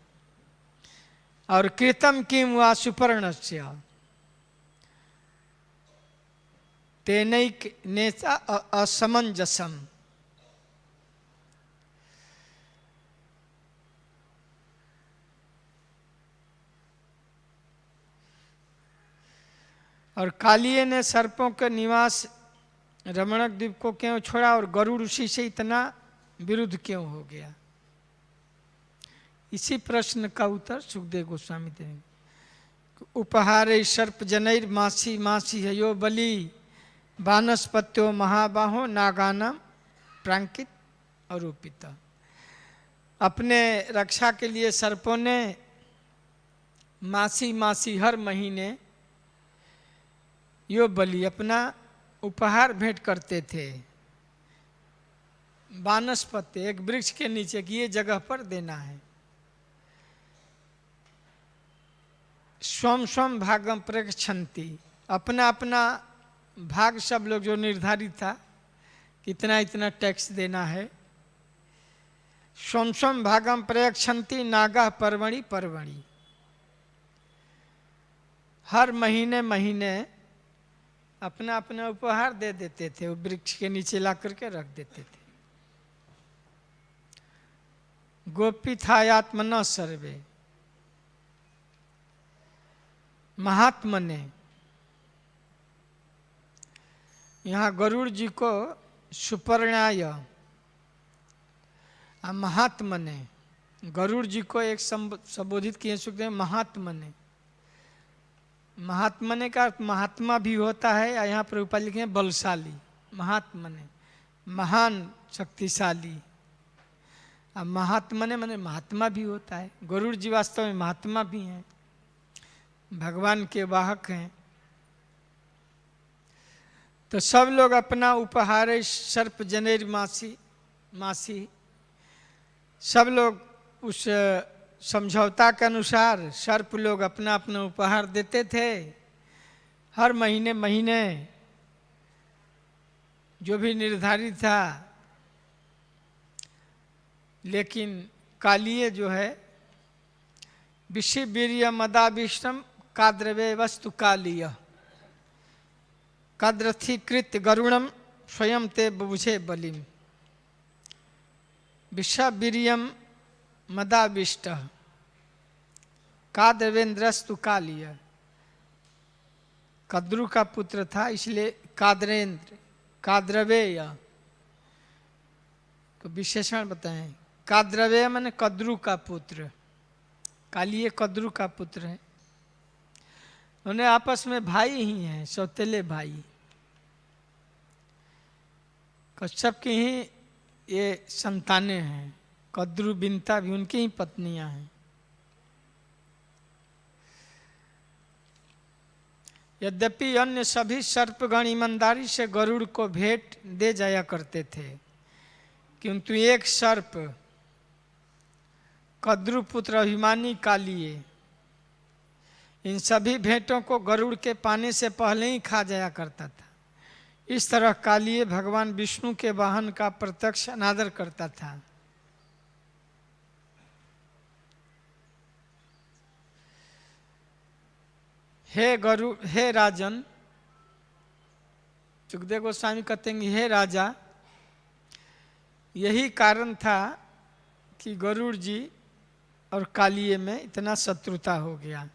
और कृतम किम वा सुपर्णस्य तेनैक नेता असमंजसम। और कालीय ने सर्पों के निवास रमणक द्वीप को क्यों छोड़ा और गरुड़ ऋषि से इतना विरुद्ध क्यों हो गया। इसी प्रश्न का उत्तर सुखदेव गोस्वामी देंगे। उपहारे सर्प जनैर मासी मासी हयो बलि वानस्पत्यो महाबाहो नागानाम प्रांकित आरोपित। अपने रक्षा के लिए सर्पों ने मासी मासी हर महीने यो बलि अपना उपहार भेंट करते थे। वानस्पत्य एक वृक्ष के नीचे की ये जगह पर देना है। स्वम स्वम भागम प्रक्षंति, अपना अपना भाग सब लोग जो निर्धारित था कितना इतना टैक्स देना है। स्वम स्वम भागम प्रक्षंति नागा पर्वणि पर्वणि, हर महीने महीने अपना अपना उपहार दे देते थे, वो वृक्ष के नीचे ला करके रख देते थे। गोपी थायात्म न सर्वे, महात्मा ने, यहाँ गरुड़ जी को सुपर्णाय, महात्मा ने गरुड़ जी को एक संबोधित किए सुखदेव महात्मा ने। महात्मा ने का महात्मा भी होता है, यहाँ पर ऊपर लिखे हैं बलशाली। महात्मा ने महान शक्तिशाली, अब महात्मा ने माने महात्मा भी होता है। गरुड़ जी वास्तव में महात्मा भी हैं, भगवान के वाहक हैं। तो सब लोग अपना उपहार सर्प जनेर मासी मासी, सब लोग उस समझौता के अनुसार सर्प लोग अपना अपना उपहार देते थे हर महीने महीने, जो भी निर्धारित था। लेकिन कालीय जो है विषि वीर्य मदाविष्टम काद्रवे वस्तु कालीय काद्रथीकृत गरुणम स्वयं ते बुझे बलिम। विषवीर्यम मदाविष्ट काद्रवेंद्रस्तु कालीय, कद्रु का पुत्र था इसलिए काद्रेंद्र, काद्रवेय को विशेषण बताएं। काद्रवेय माने कद्रु का पुत्र, कालीय कद्रु का पुत्र है। उन्हें आपस में भाई ही हैं, सौतेले भाई। कश्यप की ही ये संतानें हैं, कद्रु बिनता भी उनकी ही पत्नियां हैं। यद्यपि अन्य सभी सर्पगण ईमानदारी से गरुड़ को भेंट दे जाया करते थे, किंतु एक सर्प कद्रु पुत्र अभिमानी कालीय इन सभी भेंटों को गरुड़ के पाने से पहले ही खा जाया करता था। इस तरह कालीय भगवान विष्णु के वाहन का प्रत्यक्ष अनादर करता था। हे गरुड़, हे राजन, सुखदेव गोस्वामी कहते हैं हे राजा, यही कारण था कि गरुड़ जी और कालीय में इतना शत्रुता हो गया।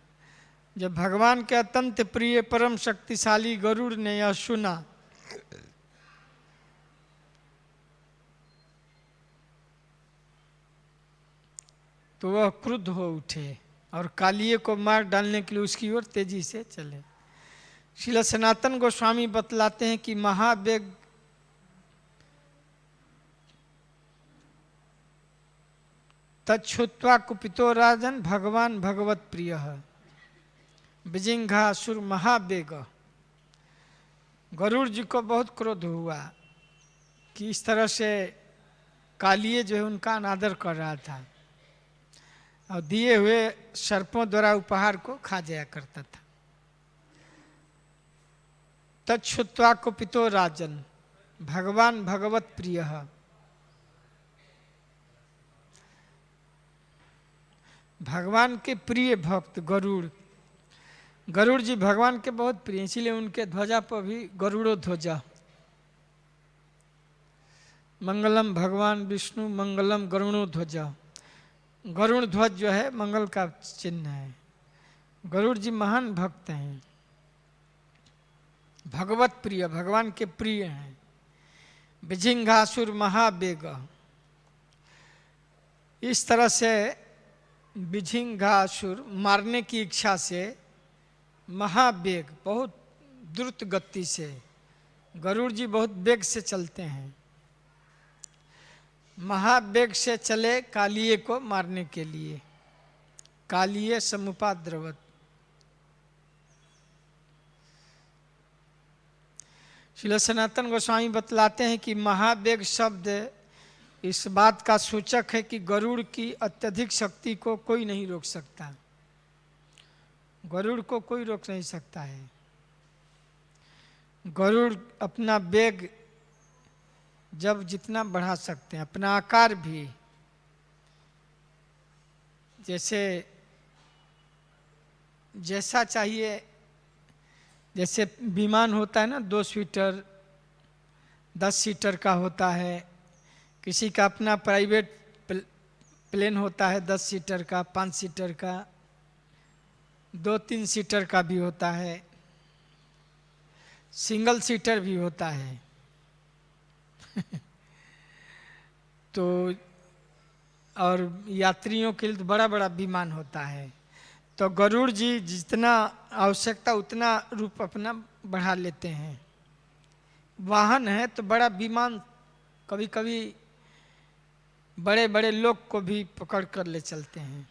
जब भगवान के अत्यंत प्रिय परम शक्तिशाली गरुड़ ने यह सुना तो वह क्रुद्ध हो उठे और कालीय को मार डालने के लिए उसकी ओर तेजी से चले। श्रील सनातन गोस्वामी बतलाते हैं कि महावेग तच्छ्रुत्वा कुपितो राजन भगवान भगवत प्रिय विजिंघासुर महावेग। गरुड़ जी को बहुत क्रोध हुआ कि इस तरह से कालिए जो है उनका अनादर कर रहा था और दिए हुए सर्पों द्वारा उपहार को खा जाया करता था। तच्छ्रुत्वा कुपितो राजन भगवान भगवत प्रिय। भगवान के प्रिय भक्त गरुड़, गरुड़ जी भगवान के बहुत प्रिय, इसीलिए उनके ध्वजा पर भी गरुड़ो ध्वजा। मंगलम भगवान विष्णु मंगलम गरुणो ध्वजा। गरुड़ ध्वज जो है मंगल का चिन्ह है। गरुड़ जी महान भक्त हैं, भगवत प्रिय, भगवान के प्रिय हैं। विजिंघासुर महावेग। इस तरह से विजिंघासुर मारने की इच्छा से महावेग, बहुत द्रुत गति से, गरुड़ जी बहुत वेग से चलते हैं, महावेग से चले कालिए को मारने के लिए। कालिए समुपाद्रवत। श्रील सनातन गोस्वामी बतलाते हैं कि महावेग शब्द इस बात का सूचक है कि गरुड़ की अत्यधिक शक्ति को कोई नहीं रोक सकता। गरुड़ को कोई रोक नहीं सकता है। गरुड़ अपना वेग जब जितना बढ़ा सकते हैं, अपना आकार भी, जैसे जैसा चाहिए, जैसे विमान होता है ना 2 सीटर 10 सीटर का होता है, किसी का अपना प्राइवेट प्लेन होता है 10 सीटर का, 5 सीटर का, 2-3 सीटर का भी होता है, सिंगल सीटर भी होता है। तो और यात्रियों के लिए तो बड़ा बड़ा विमान होता है। तो गरुड़ जी जितना आवश्यकता उतना रूप अपना बढ़ा लेते हैं। वाहन है तो बड़ा विमान, कभी कभी बड़े बड़े लोग को भी पकड़ कर ले चलते हैं।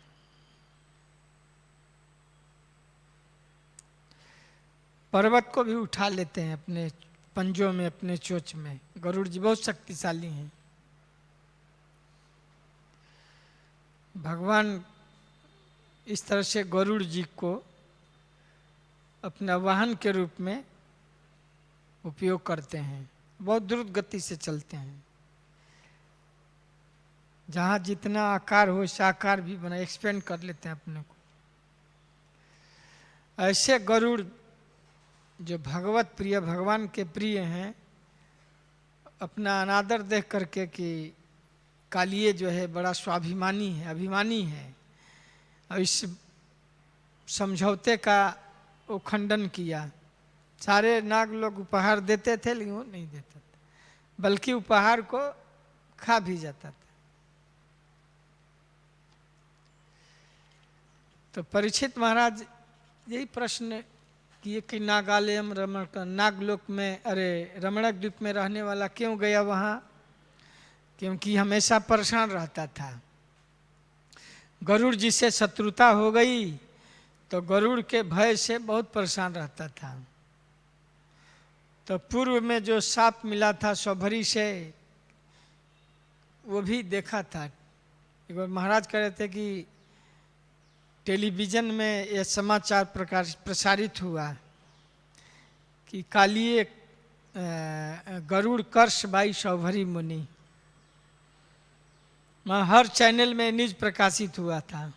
पर्वत को भी उठा लेते हैं अपने पंजों में, अपने चोंच में। गरुड़ जी बहुत शक्तिशाली हैं। भगवान इस तरह से गरुड़ जी को अपना वाहन के रूप में उपयोग करते हैं। बहुत द्रुत गति से चलते हैं। जहाँ जितना आकार हो उस आकार भी बना एक्सपेंड कर लेते हैं अपने को। ऐसे गरुड़ जो भगवत प्रिय, भगवान के प्रिय हैं, अपना अनादर देख करके कि कालिए जो है बड़ा स्वाभिमानी है, अभिमानी है, और इस समझौते का वो खंडन किया। सारे नाग लोग उपहार देते थे लेकिन वो नहीं देता था, बल्कि उपहार को खा भी जाता था। तो परीक्षित महाराज यही प्रश्न किए कि नागालयम रमण, नागलोक में, अरे रमणक द्वीप में रहने वाला क्यों गया वहाँ? क्योंकि हमेशा परेशान रहता था। गरुड़ जी से शत्रुता हो गई तो गरुड़ के भय से बहुत परेशान रहता था। तो पूर्व में जो साप मिला था सौभरी से, वो भी देखा था। एक बार महाराज कह रहे थे कि टेलीविजन में यह समाचार प्रसारित हुआ कि कालिए गरुड़ कर्ष बाई सौभरी मुनि। वहाँ हर चैनल में न्यूज प्रकाशित हुआ था।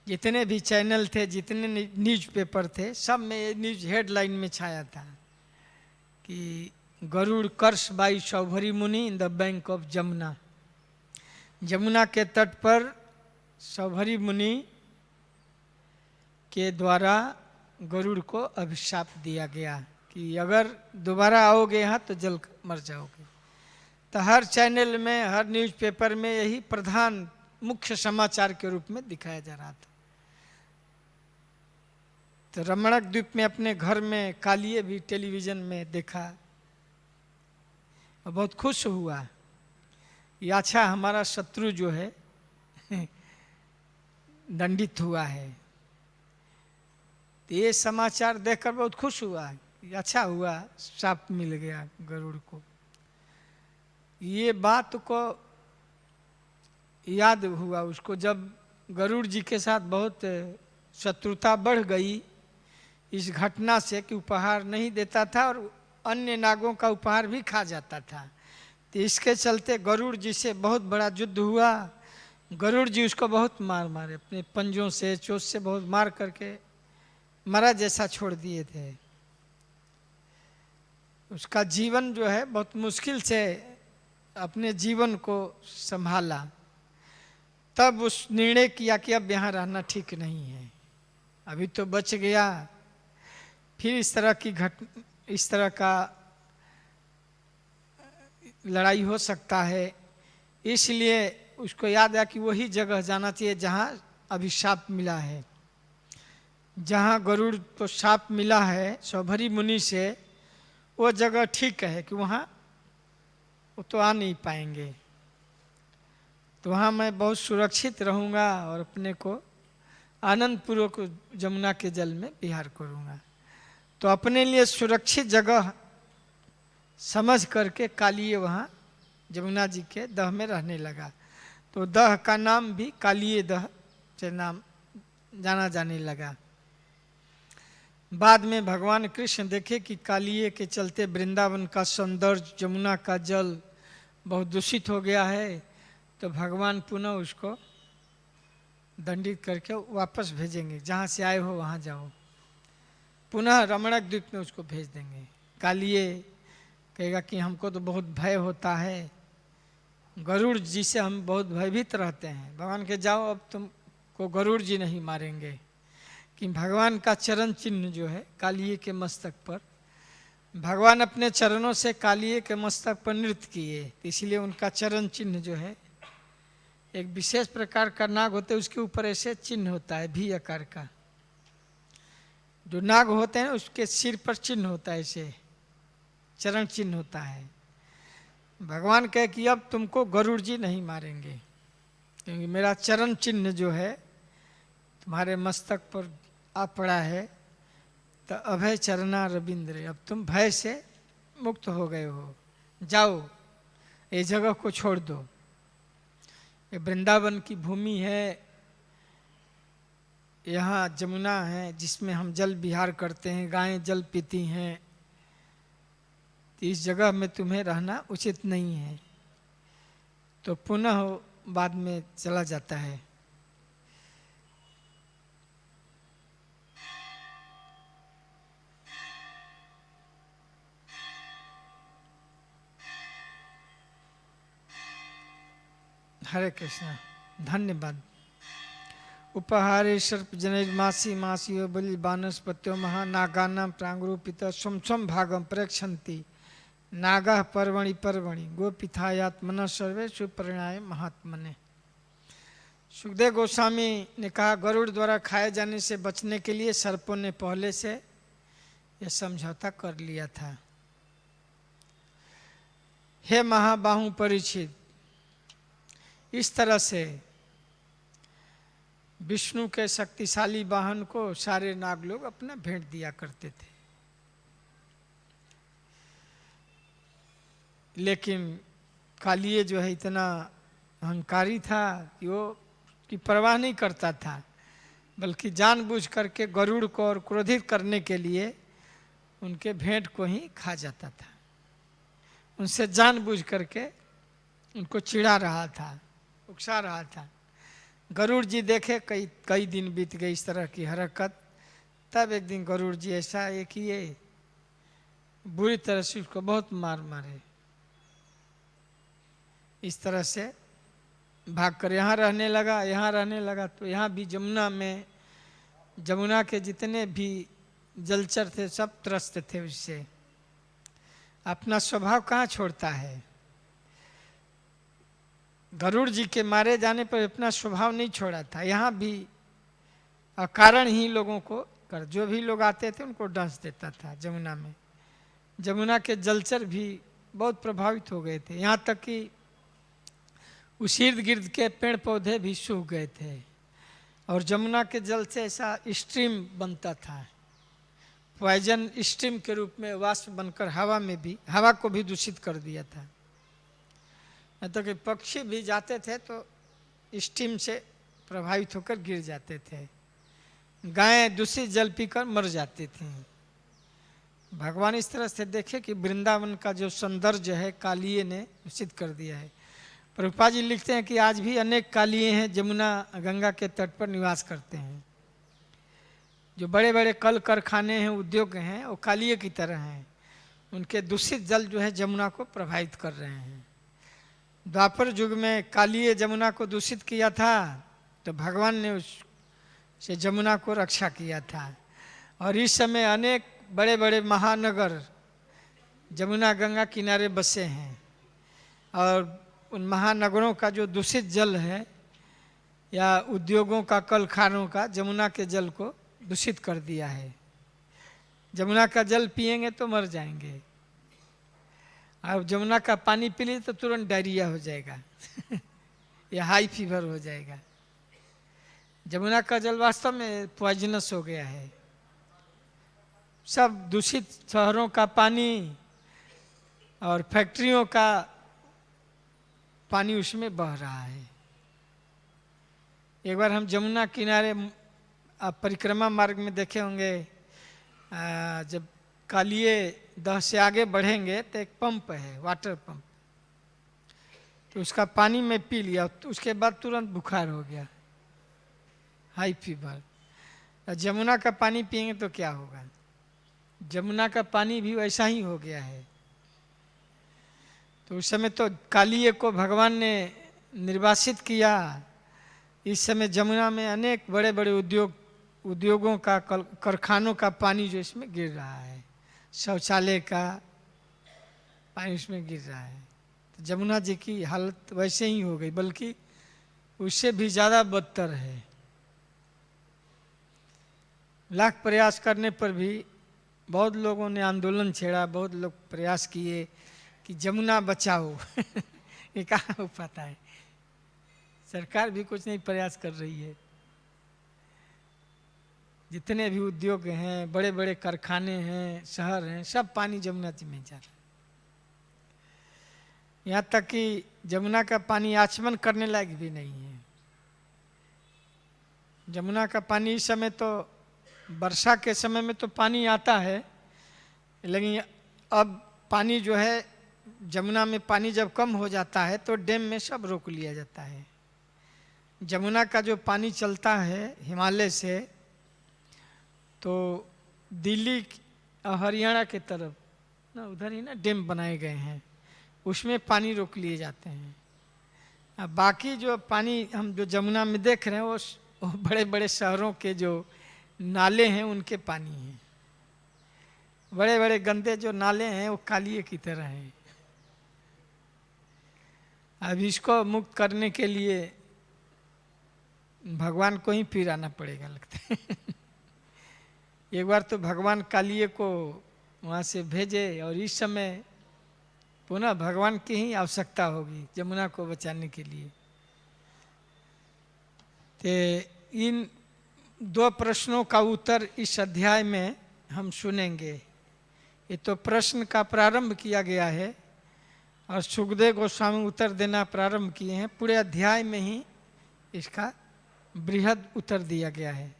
जितने भी चैनल थे, जितने न्यूज़पेपर थे, सब में ये न्यूज हेडलाइन में छाया था कि गरुड़ कर्ष बाई सौभरी मुनि in the bank of Jamuna. Jamuna के तट पर सौभरी मुनि के द्वारा गरुड़ को अभिशाप दिया गया कि अगर दोबारा आओगे यहाँ तो जल मर जाओगे। तो हर चैनल में, हर न्यूज़पेपर में यही प्रधान मुख्य समाचार के रूप में दिखाया जा रहा था। तो रमणक द्वीप में अपने घर में कालिए भी टेलीविजन में देखा और बहुत खुश हुआ। ये अच्छा, हमारा शत्रु जो है दंडित हुआ है। तो ये समाचार देखकर बहुत खुश हुआ, अच्छा हुआ श्राप मिल गया गरुड़ को। ये बात को याद हुआ उसको जब गरुड़ जी के साथ बहुत शत्रुता बढ़ गई इस घटना से कि उपहार नहीं देता था और अन्य नागों का उपहार भी खा जाता था। तो इसके चलते गरुड़ जी से बहुत बड़ा युद्ध हुआ। गरुड़ जी उसको बहुत मार मारे, अपने पंजों से चोट से बहुत मार करके मरा जैसा छोड़ दिए थे। उसका जीवन जो है बहुत मुश्किल से अपने जीवन को संभाला। तब उस निर्णय किया कि अब यहाँ रहना ठीक नहीं है, अभी तो बच गया, फिर इस तरह का लड़ाई हो सकता है। इसलिए उसको याद आया कि वही जगह जाना चाहिए जहाँ अभिशाप मिला है। जहाँ गरुड़ को शाप मिला है सौभरी मुनि से, वो जगह ठीक है कि वहाँ वो तो आ नहीं पाएंगे, तो वहाँ मैं बहुत सुरक्षित रहूँगा और अपने को आनंद पूर्वक जमुना के जल में विहार करूँगा। तो अपने लिए सुरक्षित जगह समझ करके कालिए वहाँ जमुना जी के दह में रहने लगा। तो दह का नाम भी कालिए दह से नाम जाना जाने लगा। बाद में भगवान कृष्ण देखे कि कालिए के चलते वृंदावन का सौंदर्य, जमुना का जल बहुत दूषित हो गया है, तो भगवान पुनः उसको दंडित करके वापस भेजेंगे, जहाँ से आए हो वहाँ जाओ, पुनः रमणक द्वीप में उसको भेज देंगे। कालिए कहेगा कि हमको तो बहुत भय होता है, गरुड़ जी से हम बहुत भयभीत रहते हैं। भगवान के जाओ, अब तुमको गरुड़ जी नहीं मारेंगे। कि भगवान का चरण चिन्ह जो है कालिए के मस्तक पर, भगवान अपने चरणों से कालिए के मस्तक पर नृत्य किए, इसलिए उनका चरण चिन्ह जो है एक विशेष प्रकार का नाग होते हैं, उसके ऊपर ऐसे चिन्ह होता है भी आकार का। जो नाग होते हैं उसके सिर पर चिन्ह होता है, ऐसे चरण चिन्ह होता है। भगवान कहे कि अब तुमको गरुड़ जी नहीं मारेंगे, क्योंकि मेरा चरण चिन्ह जो है तुम्हारे मस्तक पर आ पड़ा है। तो अभय चरना रविंद्र, अब तुम भय से मुक्त हो गए हो, जाओ ये जगह को छोड़ दो। ये वृंदावन की भूमि है, यहाँ जमुना है जिसमें हम जल विहार करते हैं, गायें जल पीती हैं, तो इस जगह में तुम्हें रहना उचित नहीं है। तो पुनः बाद में चला जाता है। हरे कृष्णा, धन्यवाद। उपहारे सर्प जनैर्मासी मासी बलि बानस्पत्यो महानागानां प्रांगरूपित स्वम स्वम भागम प्रेक्षन्ति नागा पर्वणि पर्वणि गोपिथायात्मन सर्वे सुपरिणाय महात्मने। सुखदेव गोस्वामी ने कहा, गरुड़ द्वारा खाए जाने से बचने के लिए सर्पों ने पहले से यह समझौता कर लिया था। हे महाबाहु परीक्षित, इस तरह से विष्णु के शक्तिशाली वाहन को सारे नाग लोग अपना भेंट दिया करते थे। लेकिन कालिए जो है इतना अहंकारी था कि वो की परवाह नहीं करता था, बल्कि जानबूझ करके गरुड़ को और क्रोधित करने के लिए उनके भेंट को ही खा जाता था। उनसे जानबूझ करके उनको चिढ़ा रहा था, उकसा रहा था। गरुड़ जी देखे कई दिन बीत गए इस तरह की हरकत। तब एक दिन गरुड़ जी ऐसा ये किए, बुरी तरह से उसको बहुत मार मारे। इस तरह से भागकर यहाँ रहने लगा। तो यहाँ भी जमुना में, जमुना के जितने भी जलचर थे सब त्रस्त थे उससे। अपना स्वभाव कहाँ छोड़ता है। गरुड़ जी के मारे जाने पर अपना स्वभाव नहीं छोड़ा था। यहाँ भी अकारण ही लोगों को जो भी लोग आते थे उनको डंस देता था जमुना में। जमुना के जलचर भी बहुत प्रभावित हो गए थे, यहाँ तक कि उस इर्द गिर्द के पेड़ पौधे भी सूख गए थे और जमुना के जल से ऐसा स्ट्रीम बनता था, पॉइजन स्ट्रीम के रूप में वाष्प बनकर हवा को भी दूषित कर दिया था। यहाँ तक कि पक्षी भी जाते थे तो स्टीम से प्रभावित होकर गिर जाते थे, गायें दूषित जल पीकर मर जाती थीं। भगवान इस तरह से देखे कि वृंदावन का जो सौंदर्य है कालिए ने दूषित कर दिया है। प्रभुपाद जी लिखते हैं कि आज भी अनेक कालिए हैं जमुना गंगा के तट पर निवास करते हैं। जो बड़े बड़े कल कारखाने हैं, उद्योग हैं, वो कालिए की तरह हैं। उनके दूषित जल जो है जमुना को प्रभावित कर रहे हैं। द्वापर युग में कालिए जमुना को दूषित किया था तो भगवान ने उससे जमुना को रक्षा किया था। और इस समय अनेक बड़े बड़े महानगर जमुना गंगा किनारे बसे हैं और उन महानगरों का जो दूषित जल है या उद्योगों का, कल कारखानों का जमुना के जल को दूषित कर दिया है। जमुना का जल पिएंगे तो मर जाएंगे। अब जमुना का पानी पी लिए तो तुरंत डायरिया हो जाएगा या हाई फीवर हो जाएगा। जमुना का जल वास्तव में पॉइजनस हो गया है। सब दूषित शहरों का पानी और फैक्ट्रियों का पानी उसमें बह रहा है। एक बार हम जमुना किनारे आप परिक्रमा मार्ग में देखे होंगे, जब कालिए दह से आगे बढ़ेंगे तो एक पंप है, वाटर पंप, तो उसका पानी में पी लिया तो उसके बाद तुरंत बुखार हो गया, हाई फीवर। जमुना का पानी पिएंगे तो क्या होगा? जमुना का पानी भी वैसा ही हो गया है। तो उस समय तो कालिए को भगवान ने निर्वासित किया। इस समय जमुना में अनेक बड़े बड़े उद्योगों का, कारखानों का पानी जो इसमें गिर रहा है, शौचालय का पानी उसमें गिर रहा है। तो जमुना जी की हालत वैसे ही हो गई, बल्कि उससे भी ज़्यादा बदतर है। लाख प्रयास करने पर भी बहुत लोगों ने आंदोलन छेड़ा, बहुत लोग प्रयास किए कि जमुना बचाओ ये कहाँ हो पाता है। सरकार भी कुछ नहीं प्रयास कर रही है। जितने भी उद्योग हैं, बड़े बड़े कारखाने हैं, शहर हैं, सब पानी जमुना जी में जा रहा है। यहाँ तक कि जमुना का पानी आचमन करने लायक भी नहीं है। जमुना का पानी इस समय तो वर्षा के समय में तो पानी आता है, लेकिन अब पानी जो है जमुना में पानी जब कम हो जाता है तो डैम में सब रोक लिया जाता है। जमुना का जो पानी चलता है हिमालय से तो दिल्ली और हरियाणा के तरफ ना, उधर ही ना डैम बनाए गए हैं, उसमें पानी रोक लिए जाते हैं। अब बाकी जो पानी हम जो जमुना में देख रहे हैं वो बड़े बड़े शहरों के जो नाले हैं उनके पानी हैं। बड़े बड़े गंदे जो नाले हैं वो कालिए की तरह हैं। अब इसको मुक्त करने के लिए भगवान को ही फिर आना पड़ेगा लगता है एक बार तो भगवान कालिए को वहाँ से भेजे और इस समय पुनः भगवान की ही आवश्यकता होगी जमुना को बचाने के लिए। तो इन दो प्रश्नों का उत्तर इस अध्याय में हम सुनेंगे। ये तो प्रश्न का प्रारंभ किया गया है और सुखदेव गोस्वामी उत्तर देना प्रारंभ किए हैं। पूरे अध्याय में ही इसका बृहद उत्तर दिया गया है।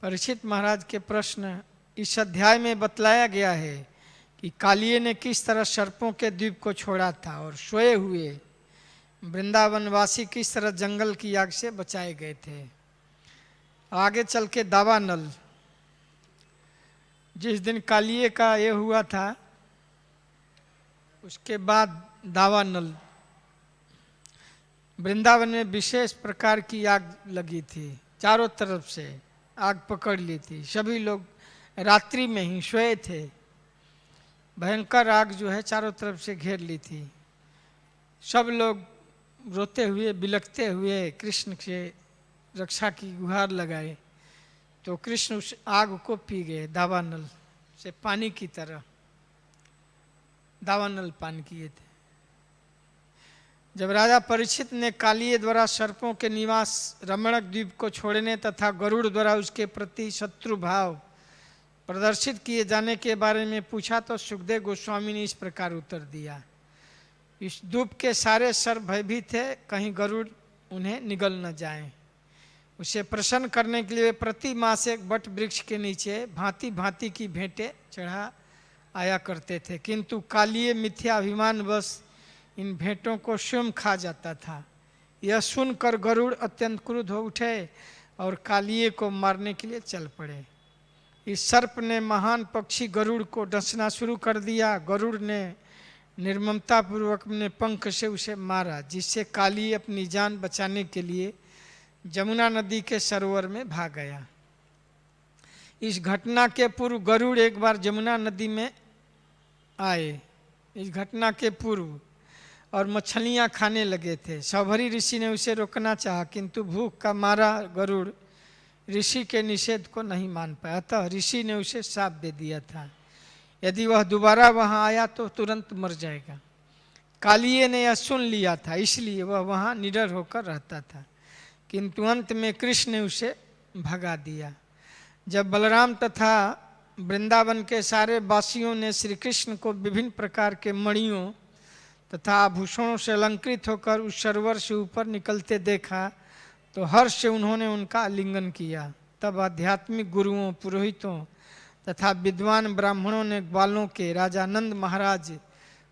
परीक्षित महाराज के प्रश्न इस अध्याय में बतलाया गया है कि कालिए ने किस तरह सर्पों के द्वीप को छोड़ा था और सोए हुए वृंदावनवासी किस तरह जंगल की आग से बचाए गए थे। आगे चल के दावानल, जिस दिन कालिए का ये हुआ था उसके बाद दावानल वृंदावन में विशेष प्रकार की आग लगी थी, चारों तरफ से आग पकड़ ली थी। सभी लोग रात्रि में ही सोए थे। भयंकर आग जो है चारों तरफ से घेर ली थी। सब लोग रोते हुए बिलखते हुए कृष्ण से रक्षा की गुहार लगाए तो कृष्ण उस आग को पी गए। दावानल से पानी की तरह दावानल पान किए थे। जब राजा परीक्षित ने कालिए द्वारा सर्पों के निवास रमणक द्वीप को छोड़ने तथा गरुड़ द्वारा उसके प्रति शत्रु भाव प्रदर्शित किए जाने के बारे में पूछा तो सुखदेव गोस्वामी ने इस प्रकार उत्तर दिया। इस द्वीप के सारे सर्प भयभीत थे, कहीं गरुड़ उन्हें निगल न जाए। उसे प्रसन्न करने के लिए प्रति मास एक वट वृक्ष के नीचे भांति भांति की भेंटें चढ़ा आया करते थे, किंतु कालिए मिथ्या अभिमान बस इन भेंटों को स्वयं खा जाता था। यह सुनकर गरुड़ अत्यंत क्रुद्ध हो उठे और कालिए को मारने के लिए चल पड़े। इस सर्प ने महान पक्षी गरुड़ को डसना शुरू कर दिया। गरुड़ ने निर्ममता पूर्वक अपने पंख से उसे मारा, जिससे कालिए अपनी जान बचाने के लिए जमुना नदी के सरोवर में भाग गया। इस घटना के पूर्व गरुड़ एक बार जमुना नदी में आए, इस घटना के पूर्व, और मछलियां खाने लगे थे। सौभरी ऋषि ने उसे रोकना चाहा, किंतु भूख का मारा गरुड़ ऋषि के निषेध को नहीं मान पाया। अतः ऋषि ने उसे श्राप दे दिया था, यदि वह दोबारा वहां आया तो तुरंत मर जाएगा। कालिए ने यह सुन लिया था, इसलिए वह वहां निडर होकर रहता था, किंतु अंत में कृष्ण ने उसे भगा दिया। जब बलराम तथा वृंदावन के सारे वासियों ने श्री कृष्ण को विभिन्न प्रकार के मणियों तथा आभूषणों से अलंकृत होकर उस सरोवर से ऊपर निकलते देखा तो हर्ष से उन्होंने उनका आलिंगन किया। तब आध्यात्मिक गुरुओं, पुरोहितों तथा विद्वान ब्राह्मणों ने ग्वालों के राजा नंद महाराज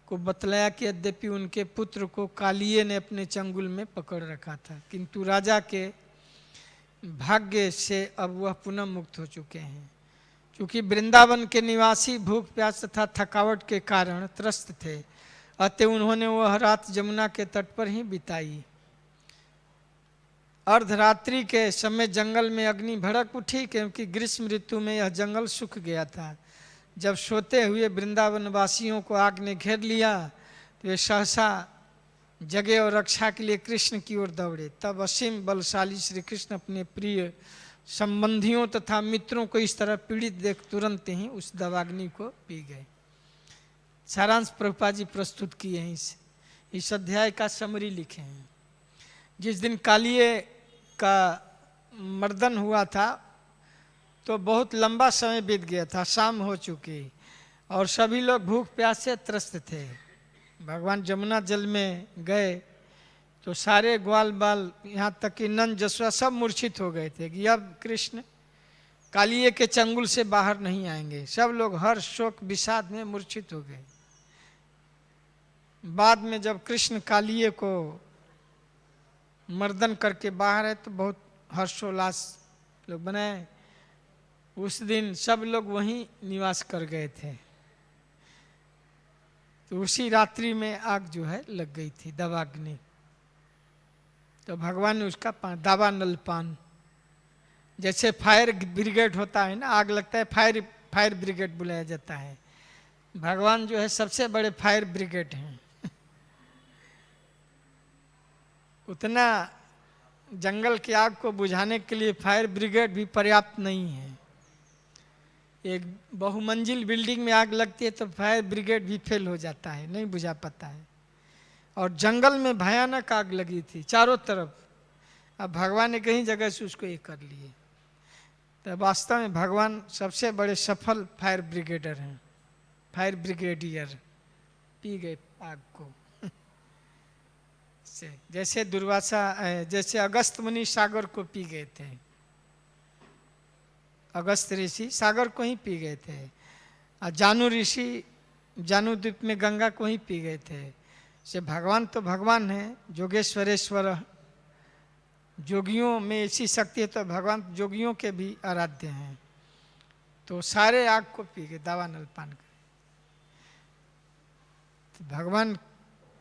को बतलाया कि यद्यपि उनके पुत्र को कालिए ने अपने चंगुल में पकड़ रखा था, किंतु राजा के भाग्य से अब वह पुनः मुक्त हो चुके हैं। क्योंकि वृंदावन के निवासी भूख प्यास तथा थकावट के कारण त्रस्त थे, अतः उन्होंने वह रात जमुना के तट पर ही बिताई। अर्धरात्रि के समय जंगल में अग्नि भड़क उठी, क्योंकि ग्रीष्म ऋतु में यह जंगल सूख गया था। जब सोते हुए वृंदावन वासियों को आग ने घेर लिया तो वे सहसा जगे और रक्षा के लिए कृष्ण की ओर दौड़े। तब असीम बलशाली श्री कृष्ण अपने प्रिय संबंधियों तथा मित्रों को इस तरह पीड़ित देख तुरंत ही उस दवाग्नि को पी गए। सारांश प्रभुपाद जी प्रस्तुत किए हैं। इस अध्याय का समरी लिखे हैं। जिस दिन कालिए का मर्दन हुआ था तो बहुत लंबा समय बीत गया था, शाम हो चुकी और सभी लोग भूख प्यास से त्रस्त थे। भगवान जमुना जल में गए तो सारे ग्वाल बाल, यहाँ तक कि नंद जसवा सब मूर्छित हो गए थे कि अब कृष्ण कालिए के चंगुल से बाहर नहीं आएंगे। सब लोग हर्ष शोक विषाद में मूर्छित हो गए। बाद में जब कृष्ण कालिए को मर्दन करके बाहर है तो बहुत हर्षोल्लास लोग बनाए। उस दिन सब लोग वहीं निवास कर गए थे। तो उसी रात्रि में आग जो है लग गई थी, दवाग्नि। तो भगवान ने उसका दावानल पान, जैसे फायर ब्रिगेड होता है ना, आग लगता है फायर ब्रिगेड बुलाया जाता है। भगवान जो है सबसे बड़े फायर ब्रिगेड हैं। उतना जंगल की आग को बुझाने के लिए फायर ब्रिगेड भी पर्याप्त नहीं है। एक बहुमंजिल बिल्डिंग में आग लगती है तो फायर ब्रिगेड भी फेल हो जाता है, नहीं बुझा पाता है। और जंगल में भयानक आग लगी थी चारों तरफ। अब भगवान ने कहीं जगह से उसको ये कर लिए। तो वास्तव में भगवान सबसे बड़े सफल फायर ब्रिगेडर हैं, फायर ब्रिगेडियर। पी गए आग को से, जैसे दुर्वासा, जैसे अगस्त मुनि सागर को पी गए थे। अगस्त ऋषि सागर को ही पी गए थे। और जानु ऋषि जानु द्वीप में गंगा को ही पी गए थे। से भगवान तो भगवान है, जोगेश्वरेश्वर। जोगियों में ऐसी शक्ति है तो भगवान जोगियों के भी आराध्य हैं। तो सारे आग को पी गए दावानल पान कर। तो भगवान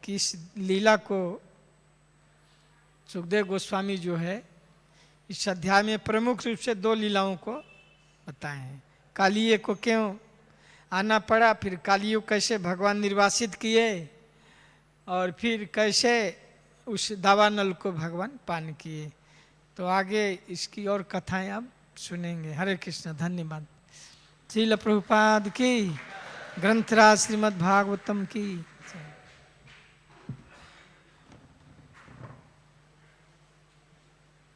की इस लीला को सुखदेव गोस्वामी जो है इस अध्याय में प्रमुख रूप से दो लीलाओं को बताए हैं। कालिए को क्यों आना पड़ा, फिर कालिए कैसे भगवान निर्वासित किए, और फिर कैसे उस दावानल को भगवान पान किए। तो आगे इसकी और कथाएं आप सुनेंगे। हरे कृष्ण, धन्यवाद। श्रील प्रभुपाद की, ग्रंथराज श्रीमद् भागवतम की।